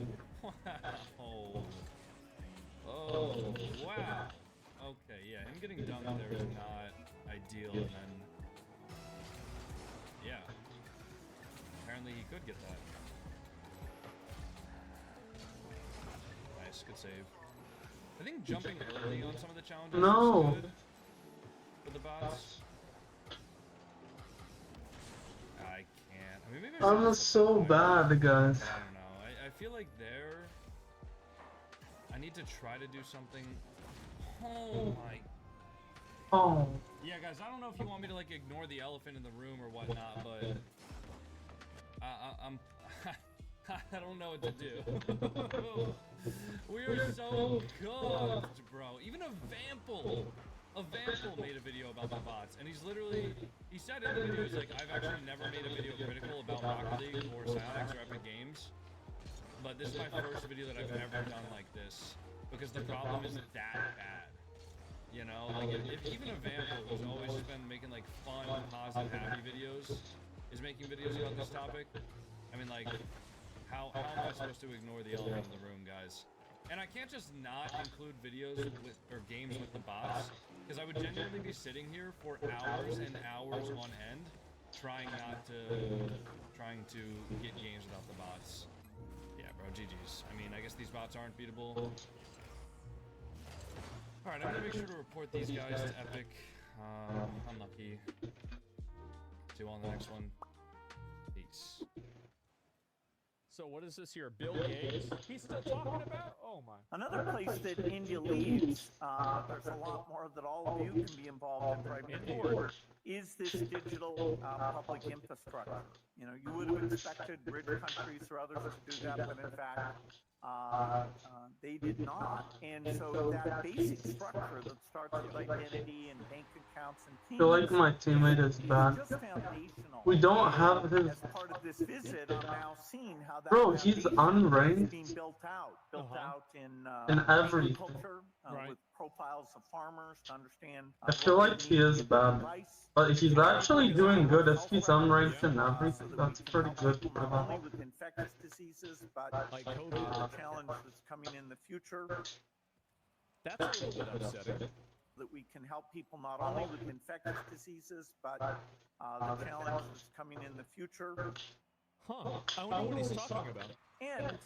S8: Wow! Oh, wow! Okay, yeah, him getting dunked there is not ideal, and then... Yeah. Apparently he could get that. Nice, good save. I think jumping early on some of the challenges
S2: No.
S8: is good for the bots. I can't. I mean, maybe I
S2: I'm so bad, guys.
S8: I don't know. I feel like there, I need to try to do something. Oh my.
S2: Oh.
S8: Yeah, guys, I don't know if you want me to like ignore the elephant in the room or whatnot, but I'm I don't know what to do. We are so cooked, bro. Even a Vample made a video about the bots, and he's literally, he said in the video, he's like, I've actually never made a video critical about Rocket League or Psyonix or Epic Games, but this is my first video that I've ever done like this, because the problem is that bad. You know, like if even a Vample who's always just been making like fun, positive, happy videos, is making videos about this topic, I mean like, how am I supposed to ignore the elephant in the room, guys? And I can't just not include videos with or games with the bots, because I would genuinely be sitting here for hours and hours on end, trying to get games without the bots. Yeah, bro, GG's. I mean, I guess these bots aren't beatable. All right, I'm gonna make sure to report these guys to Epic. Unlucky. See you on the next one. Peace.
S9: So what is this here? Bill Gates? He's still talking about? Oh my.
S10: Another place that India leads, there's a lot more that all of you can be involved in driving forward, is this digital public infrastructure. You know, you would have expected rich countries or others to do that, but in fact, They did not, and so that basic structure that starts with identity and bank accounts and
S2: I feel like my teammate is bad.
S10: just foundational.
S2: We don't have his.
S10: As part of this visit, I'm now seeing how that
S2: Bro, he's
S10: foundation
S2: unranked
S10: is being built out
S2: in everything.
S10: agriculture, with profiles of farmers to understand.
S2: I feel like he is bad, but he's actually doing good. If he's unranked in everything, that's pretty good for
S10: Not only
S2: him.
S10: with infectious diseases, but
S9: Like
S10: the
S9: COVID.
S10: challenge that's coming in the future,
S9: That's a little bit upsetting.
S10: that we can help people not only with infectious diseases, but the challenge that's coming in the future.
S9: Huh. I wonder what he's talking about.
S10: And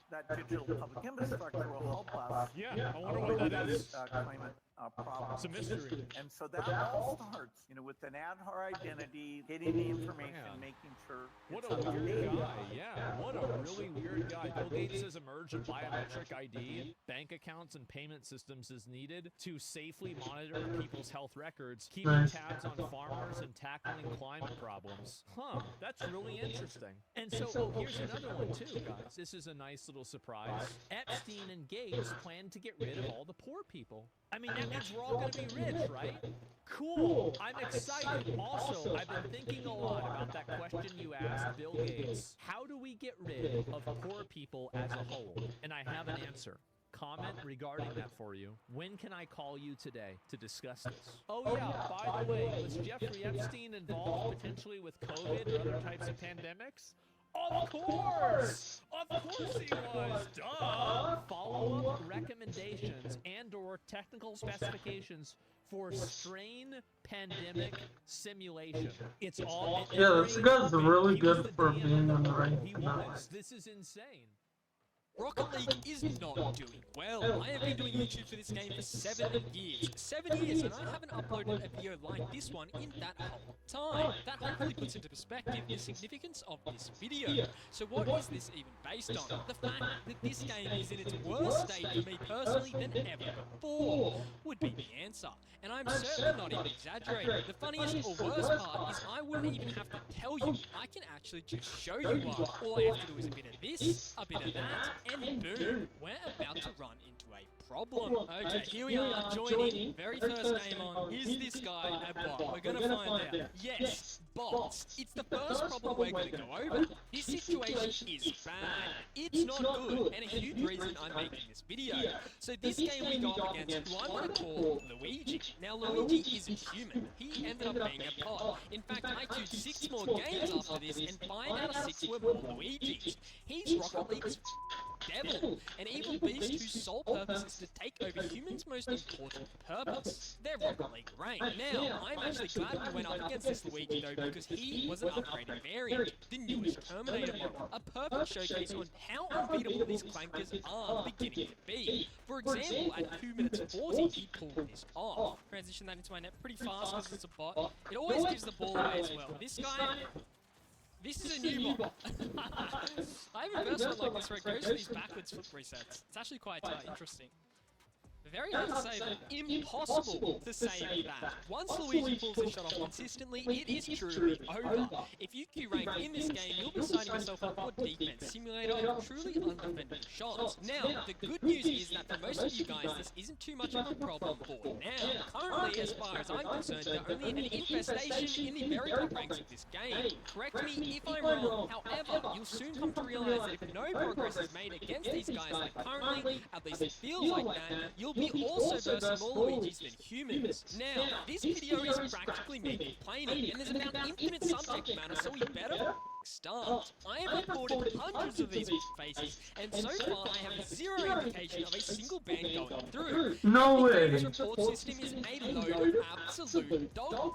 S10: that digital public infrastructure will help us.
S9: Yeah, I wonder what that is.
S10: Climate problem.
S9: It's a mystery.
S10: And so that all starts, with an Adhar identity, getting the information,
S9: Man.
S10: making sure.
S9: What
S10: it's
S9: a
S10: up to
S9: weird
S10: date.
S9: guy. Yeah, what a really weird guy. Bill Gates says a merge of biometric ID, bank accounts, and payment systems is needed to safely monitor people's health records, keeping
S2: Nice.
S9: tabs on farmers, and tackling climate problems. Huh, that's really interesting. And so, here's another one too, guys. This is a nice little surprise. Epstein and Gates plan to get rid of all the poor people. I mean, that means we're all going to be rich, right? Cool. I'm excited. Also, I've been thinking a lot about that question you asked Bill Gates. How do we get rid of poor people as a whole? And I have an answer. Comment regarding that for you. When can I call you today to discuss this? Oh yeah, by the way, was Jeffrey Epstein involved potentially with COVID or other types of pandemics? Of course! Of course he was! Duh! Follow-up recommendations and/or technical specifications for strain pandemic simulation. It's all...
S2: Yeah, this guy's really
S9: He was
S2: good
S9: the
S2: for
S9: DM
S2: being
S9: of the
S2: unranked
S9: He
S2: now.
S9: was. This is insane.
S11: Rocket League is not doing well. I have been doing YouTube for this game for 7 years. 7 years, and I haven't uploaded a video like this one in that whole time. That hopefully puts into perspective the significance of this video. So what is this even based on? The fact that this game is in its worst state for me personally than ever before would be the answer. And I'm certainly not even exaggerating. The funniest or worst part is I wouldn't even have to tell you. I can actually just show you one. All I have to do is a bit of this, a bit of that, and boom, we're about to run into a problem. Okay, here we are, joining, very first game on. Is this guy a bot? We're gonna find out. Yes, bots. It's the first problem we're gonna go over. This situation is bad. It's not good, and a huge reason I'm making this video. So this game we go up against who I'm gonna call Luigi. Now Luigi isn't human. He ended up being a bot. In fact, I queued 6 more games after this, and 5 out of 6 were more Luigis. He's Rocket League's devil, an evil beast whose sole purpose is to take over humans' most important purpose, their Rocket League rank. Now, I'm actually glad we went up against this Luigi though, because he was an upgraded variant, the newest Terminator model, a perfect showcase on how unbeatable these clankers are beginning to be. For example, at 2 minutes 40, he pulled this off. Transition that into my net pretty fast because it's a bot. It always gives the ball away as well. This guy... This is a new bot. I have a burst one like this where it goes for these backwards flip resets. It's actually quite interesting. Very hard to save, impossible to save that. Once Luigi pulls the shot off consistently, it is truly over. If you Q rank in this game, you'll be signing yourself up for defense simulator of truly undefendable shots. Now, the good news is that for most of you guys, this isn't too much of a problem for now. Currently, as far as I'm concerned, they're only an infestation in the very top ranks of this game. Correct me if I'm wrong. However, you'll soon come to realize that if no progress is made against these guys like currently, at least it feels like that, you'll be also versus more Luigis than humans. Now, this video is practically me complaining, and there's about infinite subject matter, so we better start. I have reported hundreds of these faces, and so far I have zero indication of a single ban going through.
S2: No way.
S11: This report system is a load of absolute dog.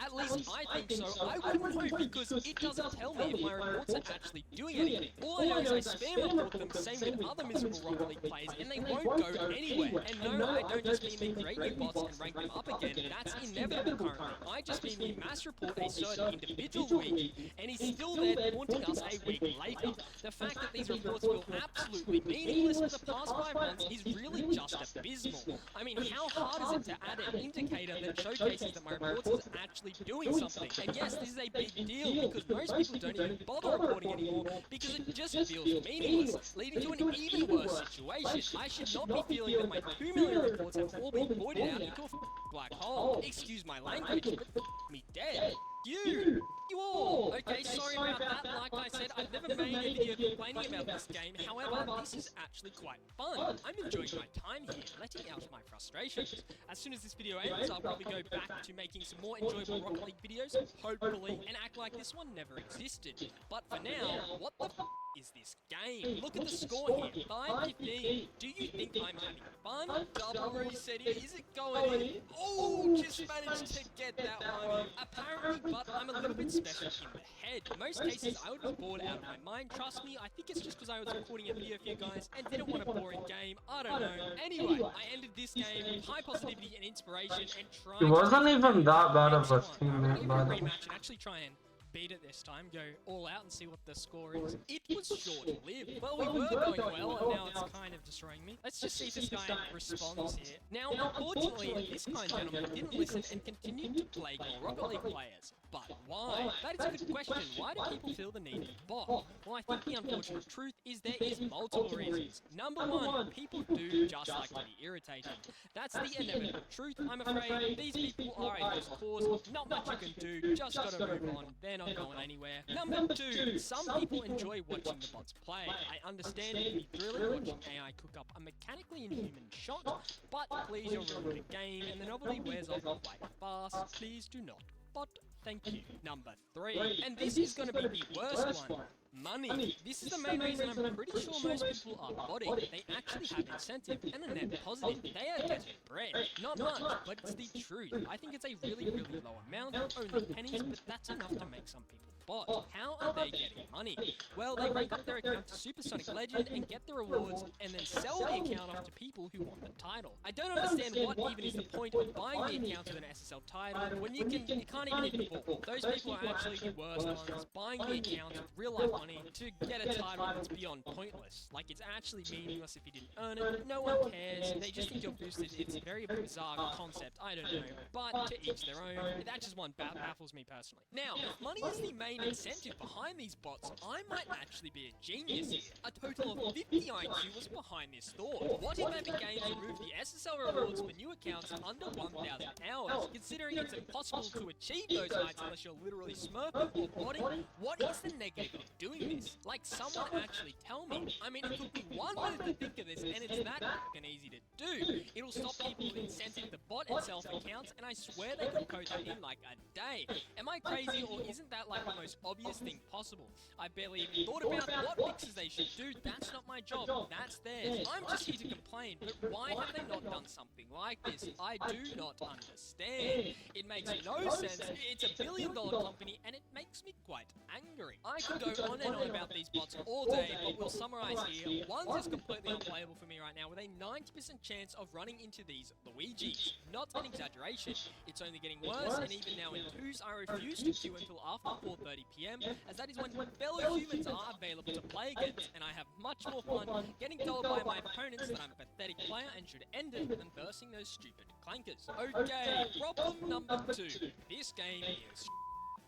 S11: At least I think so. I wouldn't know because it doesn't tell me if my reports are actually doing anything. All I know is I spam report them, same with other miserable Rocket League players, and they won't go anywhere. And no, I don't just mean they create new bots and rank them up again. That's inevitable currently. I just mean we mass report a certain individual Luigi, and he's still there taunting us a week week later. The fact that these reports feel absolutely meaningless for the past 5 months is really just abysmal. I mean, how hard is it to add an indicator that showcases that my reports is actually doing something? And yes, this is a big deal because most people don't even bother reporting anymore because it just feels meaningless, leading to an even worse situation. I should not be feeling that my 2 million reports have all been voided out into a black hole. Excuse my language, but me dead. You all! Okay, sorry about that. Like I said, I've never made a video complaining about this game. However, this is actually quite fun. I'm enjoying my time here, letting out my frustrations. As soon as this video ends, I'll probably go back to making some more enjoyable Rocket League videos, hopefully, and act like this one never existed. But for now, what the f is this game? Look at the score here, 5-15. Do you think I'm having fun? Double reset here, is it going in? Oh, just managed to get that one. Apparently, but I'm a little bit special in the head. In most cases, I would be bored out of my mind. Trust me, I think it's just because I was recording a video for you guys and didn't want a boring game. I don't know. Anyway, I ended this game with high positivity and inspiration and trying
S2: He wasn't even that bad of a
S11: I'm
S2: teammate,
S11: gonna
S2: by the way.
S11: rematch and actually try and beat it this time, go all out and see what the score is. It was short-lived. Well, we were going well, and now it's kind of destroying me. Let's just see if this guy responds here. Now, unfortunately, this kind gentleman didn't listen and continued to plague more Rocket League players. But why? That is a good question. Why do people feel the need to bot? Well, I think the unfortunate truth is there is multiple reasons. Number one, people do just like to be irritating. That's the inevitable truth. I'm afraid these people are a lost cause. Not much you can do. Just gotta move on. They're not going anywhere. Number two, some people enjoy watching the bots play. I understand it can be thrilling watching AI cook up a mechanically inhuman shot, but please, you're ruining the game, and the novelty wears off quite fast. Please do not. But thank you. Number three, and this is going to be the worst one. Money. This is the main reason I'm pretty sure most people are botting. They actually have incentive and a net positive. They are getting bread. Not much, but it's the truth. I think it's a really low amount, only pennies, but that's enough to make some people bot. How are they getting money? Well, they rank up their account to Supersonic Legend and get the rewards, and then sell the account off to people who want the title. I don't understand what even is the point of buying the account with an SSL title when you can't even hit the ball. Those people are actually the worst ones, buying the account with real life money to get a title that's beyond pointless. Like, it's actually meaningless if you didn't earn it. No one cares. They just think you're boosted. It's a very bizarre concept. I don't know. But to each their own. That just one baffles me personally. Now, if money is the main incentive behind these bots, I might actually be a genius here. A total of 50 IQ was behind this thought. What if Epic Games removed the SSL rewards for new accounts under 1,000 hours? Considering it's impossible to achieve those heights unless you're literally smurfing or botting, what is the negative of doing this? Like, someone actually tell me. I mean, it could be one minute to think of this, and it's that fucking easy to do. It'll stop people with incentive to bot itself accounts, and I swear they could code that in like a day. Am I crazy, or isn't that like the most obvious thing possible? I barely even thought about what fixes they should do. That's not my job. That's theirs. I'm just here to complain, but why have they not done something like this? I do not understand. It makes no sense. It's a billion-dollar company, and it makes me quite angry. I could go on and on about these bots all day, but we'll summarize here. One's is completely unplayable for me right now, with a 90% chance of running into these Luigis. Not an exaggeration. It's only getting worse, and even now in twos, I refuse to queue until after 4:30 PM, as that is when fellow humans are available to play against, and I have much more fun getting told by my opponents that I'm a pathetic player and should end it than bursting those stupid clankers. Okay, problem number 2. This game is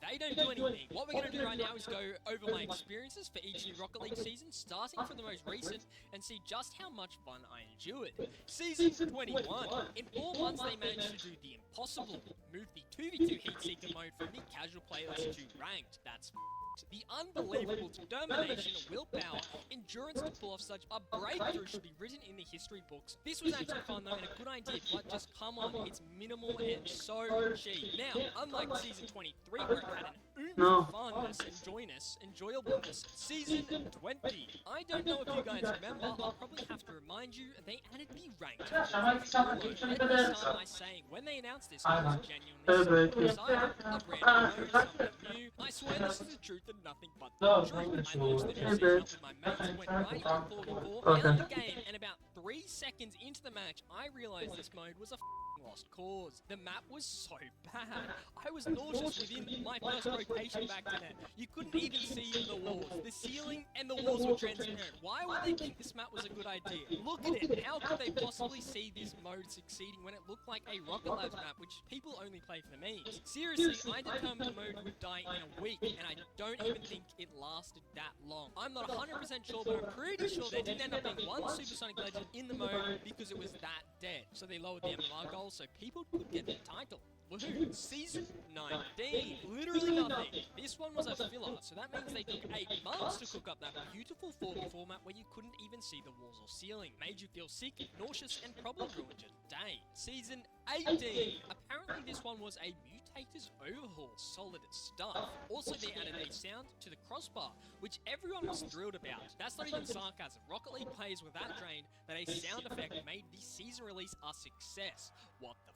S11: they don't do anything. What we're going to do right now is go over my experiences for each new Rocket League season, starting from the most recent, and see just how much fun I endured. Season 21. In 4 months, they managed to do the impossible. Move the 2v2 Heatseeker mode from the casual playlist to ranked. That's the unbelievable determination, willpower, endurance to pull off such a breakthrough should be written in the history books. This was actually fun though and a good idea, but just come on, it's minimal and so cheap. Now, unlike Season 23 where it had an oomph of funness and enjoyableness, Season 20. I don't know if you guys remember, I'll probably have to remind you, they added the ranked. Let me start by saying, when they announced this, I was genuinely so excited. A brand new mode, something new. I swear this is the truth and nothing but the truth. I launched the new season with my mates, went right into 44, ended the game, and about 3 seconds into the match, I realized this mode was a lost cause. The map was so bad. I was nauseous within my first rotation back to net. You couldn't even see the walls. The ceiling and the walls were transparent. Why would they think this map was a good idea? Look at it. How could they possibly see this mode succeeding when it looked like a Rocket Labs map, which people only play for the memes? Seriously, I determined the mode would die in a week, and I don't even think it lasted that long. I'm not 100% sure, but I'm pretty sure there didn't end up being one Supersonic Legend in the mode because it was that dead. So they lowered the MMR goal so people could get the title. Woohoo! Season 19. Literally nothing. This one was a filler, so that means they took 8 months to cook up that beautiful 4v format where you couldn't even see the walls or ceiling. Made you feel sick, nauseous, and probably ruined your day. Season 18. Apparently this one was a Mutators overhaul. Solid stuff. Also they added a sound to the crossbar, which everyone was thrilled about. That's not even sarcasm. Rocket League players were that drained that a sound effect made the season release a success. What the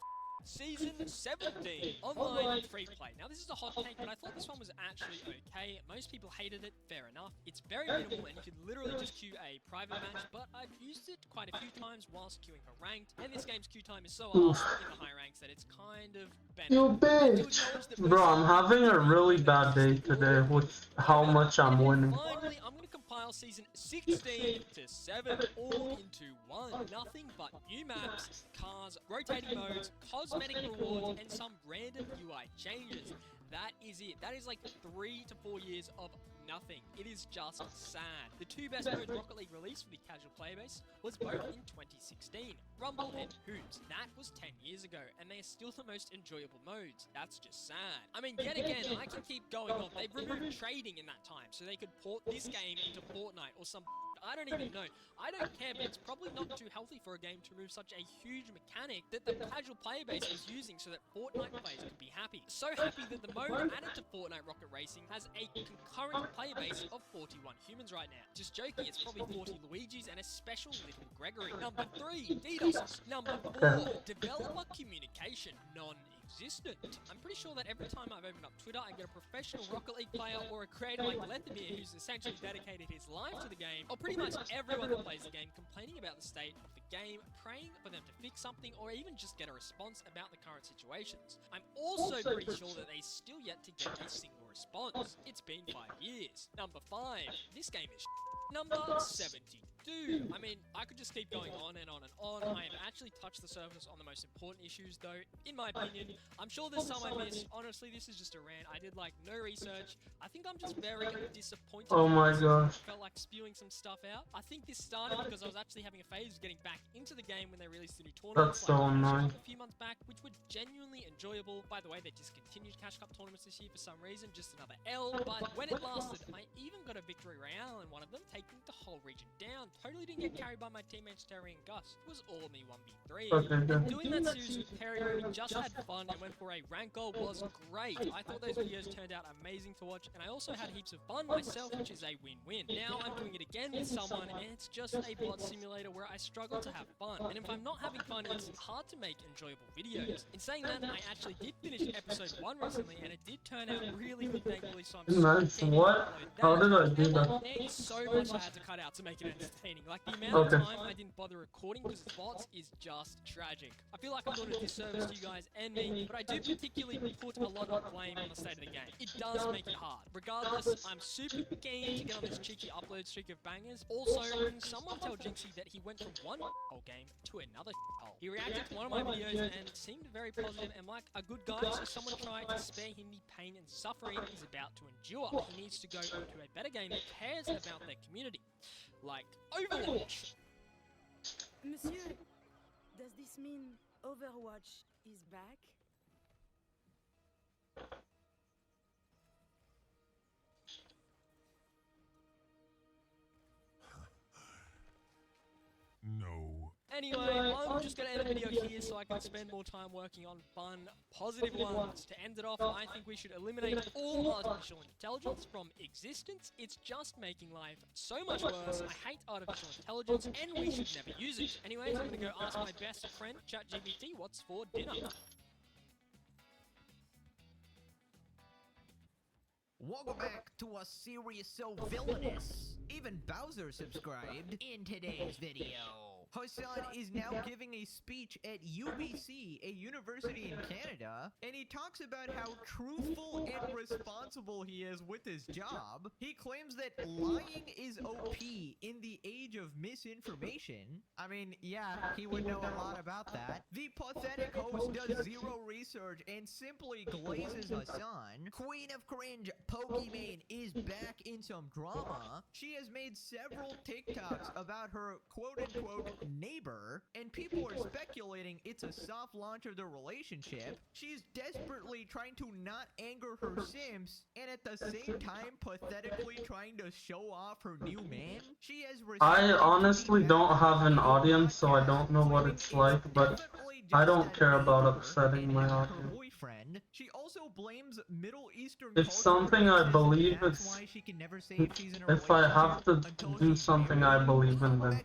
S11: Season 17, online free play. Now this is a hot take, but I thought this one was actually okay. Most people hated it, fair enough. It's very minimal and you can literally just queue a private match, but I've used it quite a few times whilst queuing for ranked, and this game's queue time is so awesome in the high ranks that it's kind of
S2: You bitch! Bro, I'm having a really bad day today with how much I'm winning.
S11: Finally, I'm gonna compile season 16 to 7 all into one. Nothing but new maps, cars, rotating modes, cosmetic rewards, and some random UI changes. That is it. That is like 3 to 4 years of nothing. It is just sad. The 2 best modes Rocket League released for the casual player base was both in 2016, Rumble and Hoops. That was 10 years ago, and they are still the most enjoyable modes. That's just sad. I mean, yet again, I can keep going on. They've removed trading in that time, so they could port this game into Fortnite or some I don't even know. I don't care, but it's probably not too healthy for a game to remove such a huge mechanic that the casual player base was using so that Fortnite players could be happy. So happy that the mode added to Fortnite Rocket Racing has a concurrent player base of 41 humans right now. Just joking, it's probably 40 Luigis and a special little Gregory. Number 3, DDoS. Number 4, developer communication. Non-existent. I'm pretty sure that every time I've opened up Twitter, I get a professional Rocket League player or a creator like Lethamir who's essentially dedicated his life to the game, or pretty much everyone that plays the game complaining about the state of the game, praying for them to fix something, or even just get a response about the current situations. I'm also pretty sure that they still yet to get a single response. It's been 5 years. Number 5. This game is Number 72. I mean, I could just keep going on and on and on. I have actually touched the surface on the most important issues, though, in my opinion. I'm sure there's some I missed. Honestly, this is just a rant. I did, like, no research. I think I'm just very disappointed.
S2: Oh my gosh.
S11: Felt like spewing some stuff out. I think this started because I was actually having a phase of getting back into the game when they released the new tournaments.
S2: That's so annoying.
S11: A few months back, which were genuinely enjoyable. By the way, they discontinued Cash Cup tournaments this year for some reason. Just another L. But when it lasted, I even got a victory royale in one of them, taking the whole region down. Totally didn't get carried by my teammates Terry and Gus. It was all me 1v3.
S2: Okay.
S11: Doing that series with Terry where we just had fun and went for a rank goal was great. I thought those videos turned out amazing to watch, and I also had heaps of fun myself, which is a win-win. Now I'm doing it again with someone, and it's just a blood simulator where I struggle to have fun. And if I'm not having fun, it's hard to make enjoyable videos. In saying that, I actually did finish episode 1 recently, and it did turn out really good, thankfully, so I'm
S2: Nice. What? How did I do that?
S11: There's so much I had to cut out to make it entertaining. Like, the amount of time I didn't bother recording because it's bots is just tragic. I feel like I'm doing a disservice to you guys and me, but I do particularly put a lot of blame on the state of the game. It does make it hard. Regardless, I'm super keen to get on this cheeky upload streak of bangers. Also, can someone tell Jinxie that he went from one whole game to another hole? He reacted to one of my videos and seemed very positive and like a good guy, so someone tried to spare him the pain and suffering he's about to endure. He needs to go to a better game that cares about their community. Like Overwatch.
S12: Monsieur, does this mean Overwatch is back?
S13: No.
S11: Anyway, I'm just going to end the video here so I can spend more time working on fun, positive ones. To end it off, I think we should eliminate all artificial intelligence from existence. It's just making life so much worse. I hate artificial intelligence, and we should never use it. Anyways, I'm going to go ask my best friend, ChatGPT, what's for dinner.
S14: Welcome back to a series so villainous. Even Bowser subscribed in today's video. Hassan is now giving a speech at UBC, a university in Canada, and he talks about how truthful and responsible he is with his job. He claims that lying is OP in the age of misinformation. I mean, yeah, he would know a lot about that. The pathetic host does zero research and simply glazes Hassan. Queen of Cringe, Pokimane, is back in some drama. She has made several TikToks about her quote-unquote neighbor, and people are speculating it's a soft launch of their relationship. She's desperately trying to not anger her Sims, and at the same time pathetically trying to show off her new man. She has
S2: I honestly don't have an audience, so I don't know what it's like, but I don't care about upsetting my audience.
S14: Boyfriend. She also blames Middle Eastern
S2: If something I believe
S14: that's
S2: is,
S14: why she can never say if she's in a
S2: if I have to
S14: relationship
S2: do something I believe in, then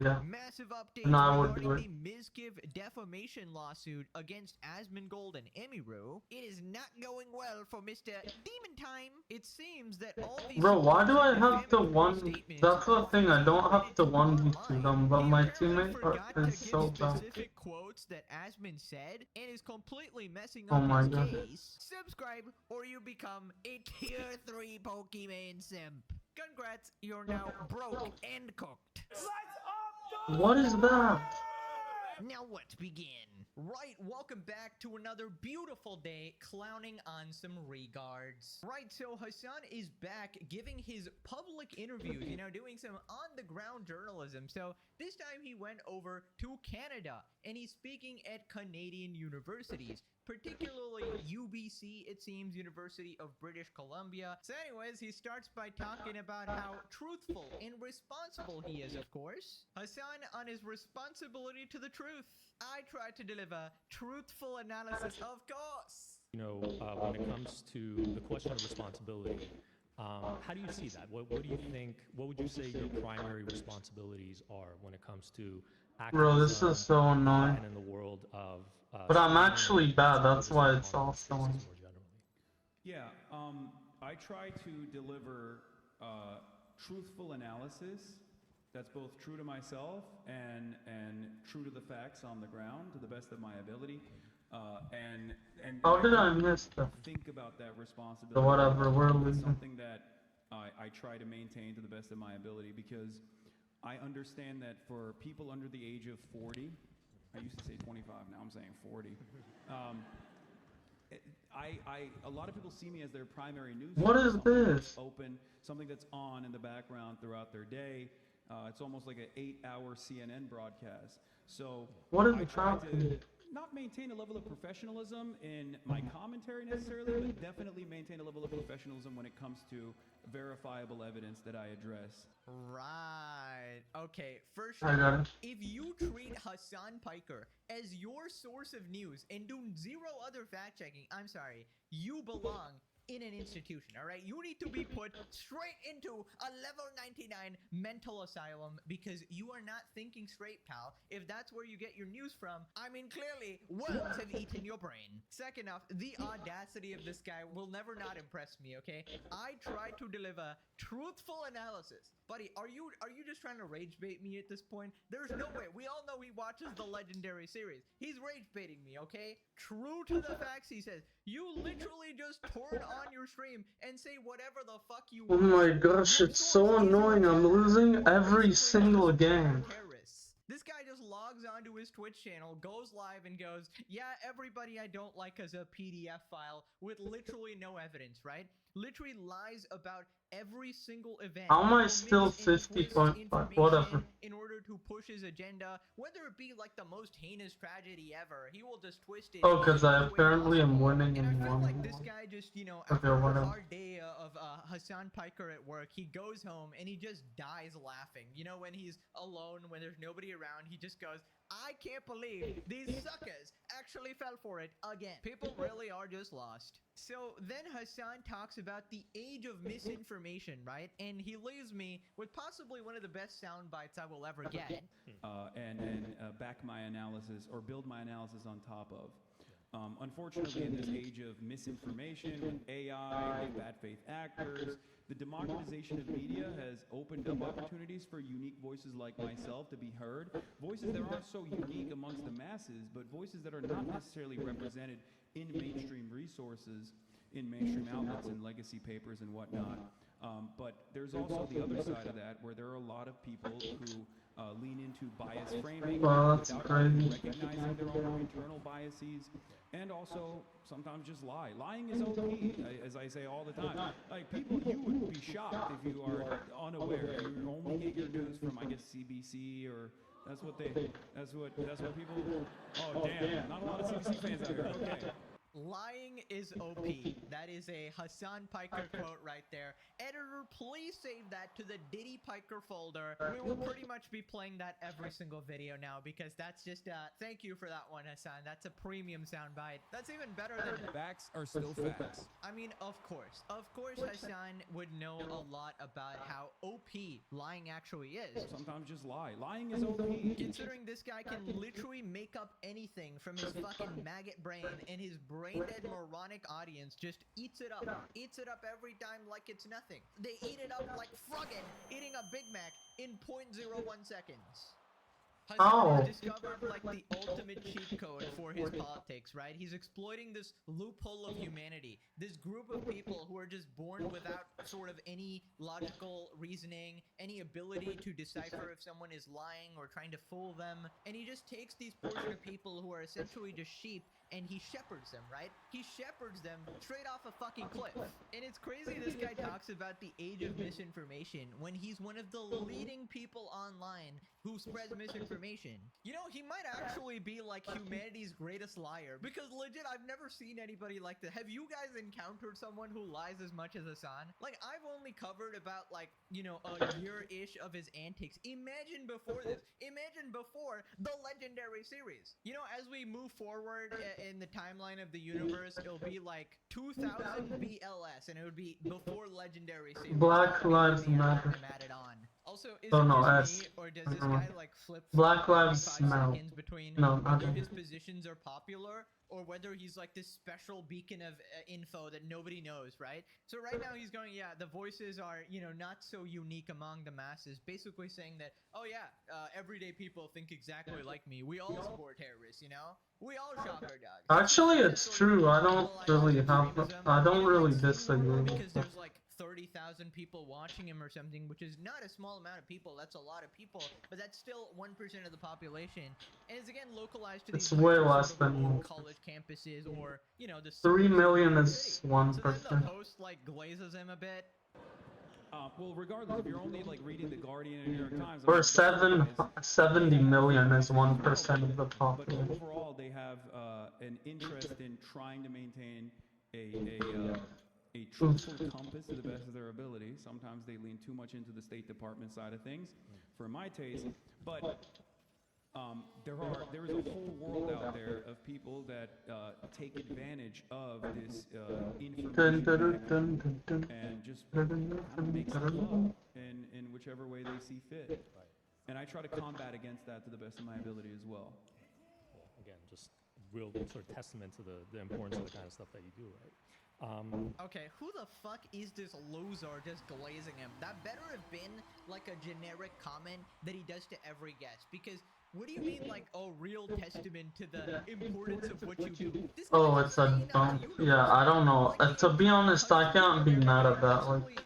S2: yeah,
S14: Massive updates
S2: and I would
S14: regarding
S2: do it.
S14: the Mizkiv defamation lawsuit against Asmongold and Emiru. It is not going well for Mr. Demon Time. It seems that all these
S2: Bro, why do I have to one? That's the thing, I don't have to 1v2 them, but my teammate is so bad.
S14: specific quotes that Asmon said and is completely messing
S2: Oh
S14: up
S2: my
S14: his
S2: God.
S14: case. Subscribe or you become a tier 3 Pokemon simp. Congrats, you're now broke and cooked.
S2: What is that?
S14: Now let's begin. Right, welcome back to another beautiful day clowning on some regards. Right, so Hassan is back giving his public interviews, you know, doing some on-the-ground journalism. So this time he went over to Canada and he's speaking at Canadian universities, particularly UBC, it seems, University of British Columbia. So anyways, he starts by talking about how truthful and responsible he is, of course. Hassan on his responsibility to the truth. I try to deliver truthful analysis, of course.
S13: You know, when it comes to the question of responsibility, how do you see that? What do you think, what would you say your primary responsibilities are when it comes to
S2: Bro, this is so annoying.
S13: and in the world of
S2: But I'm actually bad, that's why it's all so annoying.
S15: Yeah, I try to deliver truthful analysis that's both true to myself and true to the facts on the ground to the best of my ability. And
S2: How did I miss that?
S15: think about that
S2: So
S15: responsibility.
S2: whatever, we're
S15: It's
S2: losing.
S15: something that I try to maintain to the best of my ability because I understand that for people under the age of 40, I used to say 25, now I'm saying 40. A lot of people see me as their primary news.
S2: What
S15: source,
S2: is
S15: something
S2: this?
S15: that's open, something that's on in the background throughout their day. It's almost like an 8-hour CNN broadcast. So
S2: What is
S15: I
S2: the
S15: try to
S2: topic?
S15: not maintain a level of professionalism in my commentary necessarily, but definitely maintain a level of professionalism when it comes to verifiable evidence that I address.
S14: Right. Okay, first
S2: I got it.
S14: if you treat Hassan Piker as your source of news and do zero other fact checking, I'm sorry, you belong in an institution, all right? You need to be put straight into a level 99 mental asylum because you are not thinking straight, pal. If that's where you get your news from, I mean, clearly, worms have eaten your brain. Second off, the audacity of this guy will never not impress me, okay? I try to deliver truthful analysis. Buddy, are you just trying to rage bait me at this point? There's no way. We all know he watches the Legendary series. He's rage baiting me, okay? True to the facts, he says. You literally just turn on your stream and say whatever the fuck you
S2: Oh
S14: want.
S2: my gosh, it's so annoying. I'm losing every single game.
S14: Terrorists. This guy just logs onto his Twitch channel, goes live and goes, yeah, everybody I don't like has a PDF file with literally no evidence, right? Literally lies about every single event.
S2: How am I
S14: He'll
S2: still
S14: mix and
S2: 50
S14: twist
S2: point
S14: information
S2: whatever?
S14: in order to push his agenda, whether it be like the most heinous tragedy ever. He will just twist it.
S2: Oh, because I
S14: any way
S2: apparently am
S14: possible.
S2: winning
S14: And I
S2: in
S14: feel
S2: one.
S14: like this guy just, you know,
S2: Okay,
S14: after a
S2: whatever.
S14: hard day of Hassan Piker at work, he goes home and he just dies laughing. You know, when he's alone, when there's nobody around, he just goes, I can't believe these suckers actually fell for it again. People really are just lost. So then Hassan talks about the age of misinformation, right? And he leaves me with possibly one of the best sound bites I will ever get.
S15: And back my analysis or build my analysis on top of. Unfortunately, in this age of misinformation, with AI, with bad faith actors, the democratization of media has opened up opportunities for unique voices like myself to be heard. Voices that aren't so unique amongst the masses, but voices that are not necessarily represented in mainstream resources, in mainstream outlets and legacy papers and whatnot. But there's also the other side of that, where there are a lot of people who lean into bias framing without recognizing their own internal biases, and also sometimes just lie. Lying is OP, as I say all the time. Like, people, you would be shocked if you are unaware. You only get your news from, I guess, CBC, or that's what people. Oh damn! Not a lot of CBC fans out here. Okay.
S14: Lying is OP. That is a Hassan Piker quote right there. Editor, please save that to the Diddy Piker folder. We will pretty much be playing that every single video now, because that's just, thank you for that one, Hassan. That's a premium soundbite. That's even better than...
S15: Facts are still facts.
S14: I mean, of course. Of course Hassan would know a lot about how OP lying actually is.
S15: Sometimes just lie. Lying is OP.
S14: Considering this guy can literally make up anything from his fucking maggot brain, and his brain-dead moronic audience just eats it up every time like it's nothing. They eat it up like Froggen eating a Big Mac in 0.01 seconds. Hassan has discovered like the ultimate cheat code for his politics, right? He's exploiting this loophole of humanity, this group of people who are just born without sort of any logical reasoning, any ability to decipher if someone is lying or trying to fool them, and he just takes these portion of people who are essentially just sheep, and he shepherds them, right? He shepherds them straight off a fucking cliff. And it's crazy this guy talks about the age of misinformation when he's one of the leading people online who spreads misinformation. You know, he might actually be like humanity's greatest liar, because legit, I've never seen anybody like that. Have you guys encountered someone who lies as much as Hassan? Like, I've only covered about, like, you know, a year-ish of his antics. Imagine before this. Imagine before the Legendary series. You know, as we move forward in the timeline of the universe, it'll be like 2000 BLS, and it would be before Legendary series.
S2: Black Lives Matter.
S14: Also, is
S2: Oh
S14: it
S2: no,
S14: just
S2: S.
S14: me, or does this guy like flip
S2: Black Lives
S14: 5
S2: Matter.
S14: seconds between
S2: No,
S14: whether
S2: not
S14: his positions are popular or whether he's like this special beacon of info that nobody knows, right? So right now he's going, yeah, the voices are, you know, not so unique among the masses, basically saying that, oh yeah, everyday people think exactly like me. We all support terrorists, you know? We all shock our dogs.
S2: Actually, it's true. I don't really disagree.
S14: Because there's like 30,000 people watching him or something, which is not a small amount of people. That's a lot of people, but that's still 1% of the population, and it's again localized to these
S2: It's way less than
S14: college campuses, or you know, the
S2: 3 million is 1%.
S14: So then the host like glazes him a bit.
S15: Well, regardless, if you're only like reading the Guardian and New York Times,
S2: Or 70 million is 1% of the
S15: but
S2: population.
S15: overall they have an interest in trying to maintain a truthful compass to the best of their ability. Sometimes they lean too much into the State Department side of things, for my taste. But there is a whole world out there of people that take advantage of this information and just kind of make stuff up in whichever way they see fit. And I try to combat against that to the best of my ability as well.
S13: Again, just real sort of testament to the importance of the kind of stuff that you do, right?
S14: Okay, who the fuck is this loser just glazing him? That better have been like a generic comment that he does to every guest, because what do you mean, like, oh, real testament to the importance of what you do? This
S2: Oh, it's a dump. Yeah, I don't know. To be honest, I can't be mad at that. Like,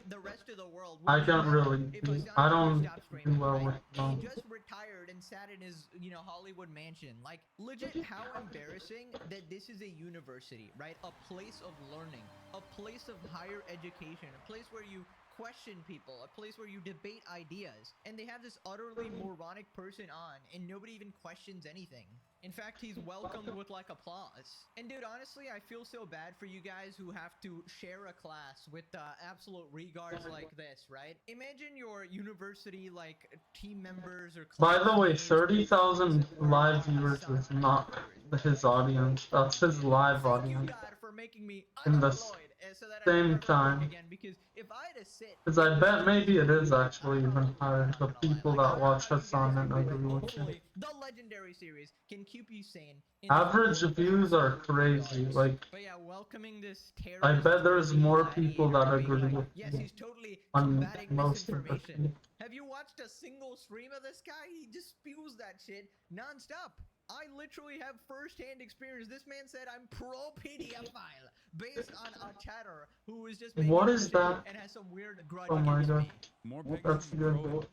S2: I can't really. I don't do well with
S14: he just retired and sat in his, you know, Hollywood mansion. Like, legit, how embarrassing that this is a university, right? A place of learning, a place of higher education, a place where you question people, a place where you debate ideas, and they have this utterly moronic person on, and nobody even questions anything. In fact, he's welcomed with like applause. And dude, honestly, I feel so bad for you guys who have to share a class with absolute regards like this, right? Imagine your university like team members or
S2: By the way, 30,000 live viewers is not his audience. That's his live audience.
S14: for making me
S2: In the
S14: unemployed so that
S2: Same
S14: I can never
S2: time.
S14: look again. Because if I had to sit,
S2: Because I bet maybe it is actually even higher. The people that watch Hassan and agree with you.
S14: hopefully, the legendary series can keep you sane. In
S2: Average views are crazy. Like,
S14: But yeah, welcoming this terrorist.
S2: I bet there's more people that
S14: being
S2: agree
S14: like,
S2: with
S14: yes,
S2: you
S14: he's totally
S2: on
S14: combating
S2: most of the
S14: misinformation. Have you watched a single stream of this guy? He just spews that shit nonstop. I literally have first-hand experience. This man said I'm pro-pedophile based on a chatter who was just making
S2: What is
S14: shit
S2: that?
S14: and has some weird grudge
S2: Oh my
S14: against
S2: god.
S14: me.
S15: More
S2: That's good.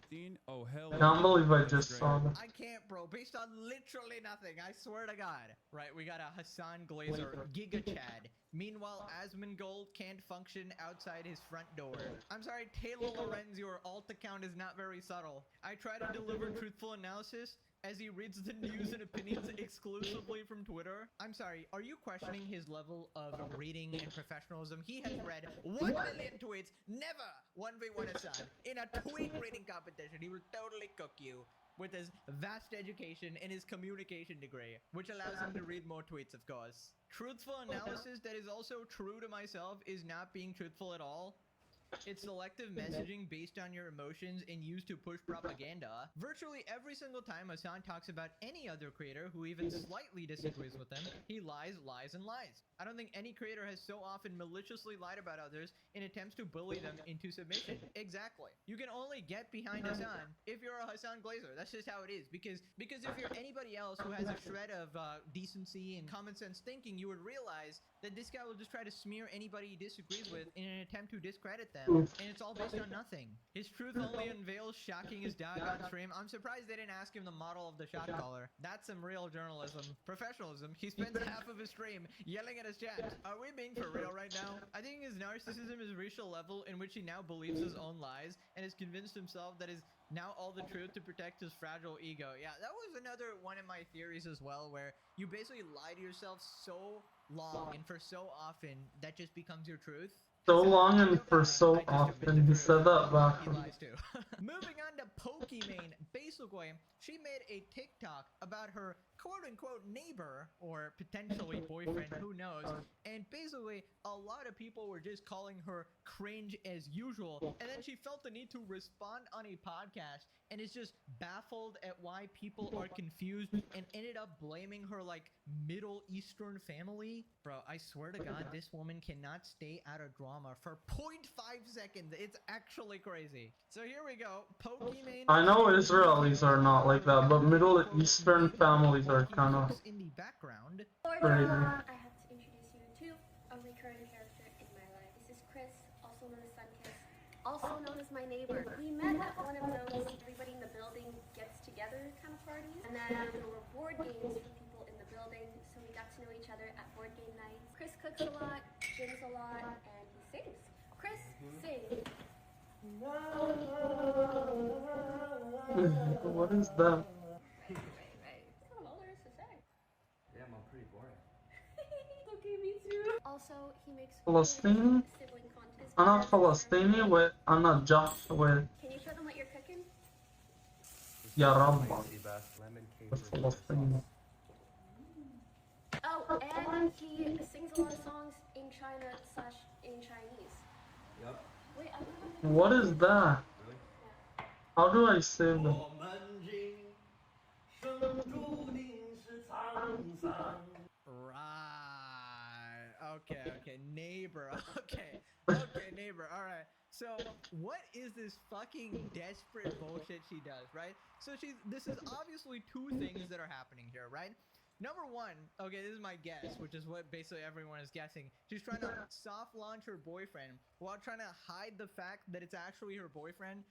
S15: Oh hell.
S2: I can't believe I just saw that.
S14: I can't, bro. Based on literally nothing. I swear to God. Right, we got a Hassan Glazer, Giga Chad. Meanwhile, Asmongold can't function outside his front door. I'm sorry, Taylor Lorenz, your alt account is not very subtle. I try to deliver truthful analysis as he reads the news and opinions exclusively from Twitter. I'm sorry, are you questioning his level of reading and professionalism? He has read 1 million tweets, never 1v1 Hassan. In a tweet reading competition, he will totally cook you with his vast education and his communication degree, which allows him to read more tweets, of course. Truthful analysis that is also true to myself is not being truthful at all. It's selective messaging based on your emotions and used to push propaganda. Virtually every single time Hassan talks about any other creator who even slightly disagrees with him, he lies, lies, and lies. I don't think any creator has so often maliciously lied about others in attempts to bully them into submission. Exactly. You can only get behind Hassan if you're a Hassan Glazer. That's just how it is. Because if you're anybody else who has a shred of decency and common sense thinking, you would realize that this guy will just try to smear anybody he disagrees with in an attempt to discredit them. And it's all based on nothing. His truth only unveils shocking his dog on stream. I'm surprised they didn't ask him the model of the shot caller. That's some real journalism. Professionalism. He spends half of his stream yelling at his chat. Are we being for real right now? I think his narcissism is reached a level in which he now believes his own lies and has convinced himself that is now all the truth to protect his fragile ego. Yeah, that was another one of my theories as well, where you basically lie to yourself so long and for so often that just becomes your truth.
S2: So long and for so often. He said that back.
S14: He lies too. Moving on to Pokimane. Basically, she made a TikTok about her quote-unquote neighbor, or potentially boyfriend, who knows, and basically a lot of people were just calling her cringe as usual, and then she felt the need to respond on a podcast and is just baffled at why people are confused and ended up blaming her like Middle Eastern family. Bro, I swear to God, this woman cannot stay out of drama for 0.5 seconds. It's actually crazy. So here we go. Pokimane.
S2: I know Israelis are not like that, but Middle Eastern families are kind of
S14: in the background.
S2: crazy.
S16: I have to introduce you to a recurring character in my life. This is Chris, also known as Sunkiss, also known as my neighbor. We met at one of those everybody in the building gets together kind of parties, and then there were board games for people in the building, so we got to know each other at board game nights. Chris cooks a lot, gyms a lot, and he sings. Chris, sing.
S2: What is that?
S16: That's not all there is to say.
S17: Damn, I'm pretty boring.
S16: Okay, me too. Also, he makes
S2: Palestinian?
S16: sibling content.
S2: أنا فلسطيني وأنا جعفر
S16: Can you show them what you're cooking?
S2: يا رب
S17: Sea bass, lemon cake,
S2: فلسطيني.
S16: Oh, and he sings a lot of songs in China / in Chinese.
S17: Yup.
S16: Wait, I don't know.
S2: What is that?
S17: Really?
S2: How do I save it?
S14: Right. Okay. Neighbor. Okay, neighbor. All right. So, what is this fucking desperate bullshit she does, right? So this is obviously two things that are happening here, right? Number one, okay, this is my guess, which is what basically everyone is guessing. She's trying to soft launch her boyfriend while trying to hide the fact that it's actually her boyfriend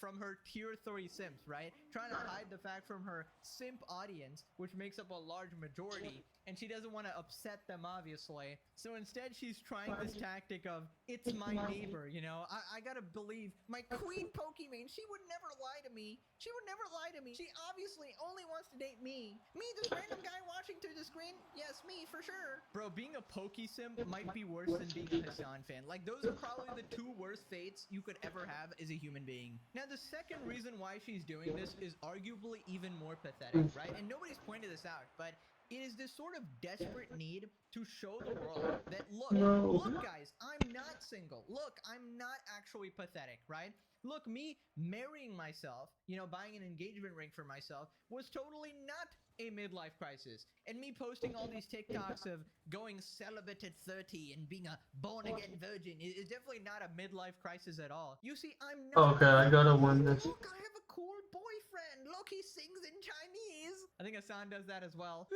S14: from her tier 3 simps, right? Trying to hide the fact from her simp audience, which makes up a large majority, and she doesn't want to upset them, obviously. So instead, she's trying this tactic of, it's my neighbor, you know? I gotta believe my queen Pokimane, she would never lie to me. She would never lie to me. She obviously only wants to date me. Me, this random guy watching through the screen? Yes, me, for sure. Bro, being a Pokesimp might be worse than being a Hassan fan. Like, those are probably the two worst fates you could ever have as a human being. Now, the second reason why she's doing this is arguably even more pathetic, right? And nobody's pointed this out, but It is this sort of desperate need to show the world that, look,
S2: No.
S14: look, guys, I'm not single. Look, I'm not actually pathetic, right? Look, me marrying myself, you know, buying an engagement ring for myself was totally not a midlife crisis. And me posting all these TikToks of going celibate at 30 and being a born-again virgin is definitely not a midlife crisis at all. You see, I'm not...
S2: Okay, I gotta win this.
S14: Look, I have a cool boyfriend. Look, he sings in Chinese. I think Hassan does that as well.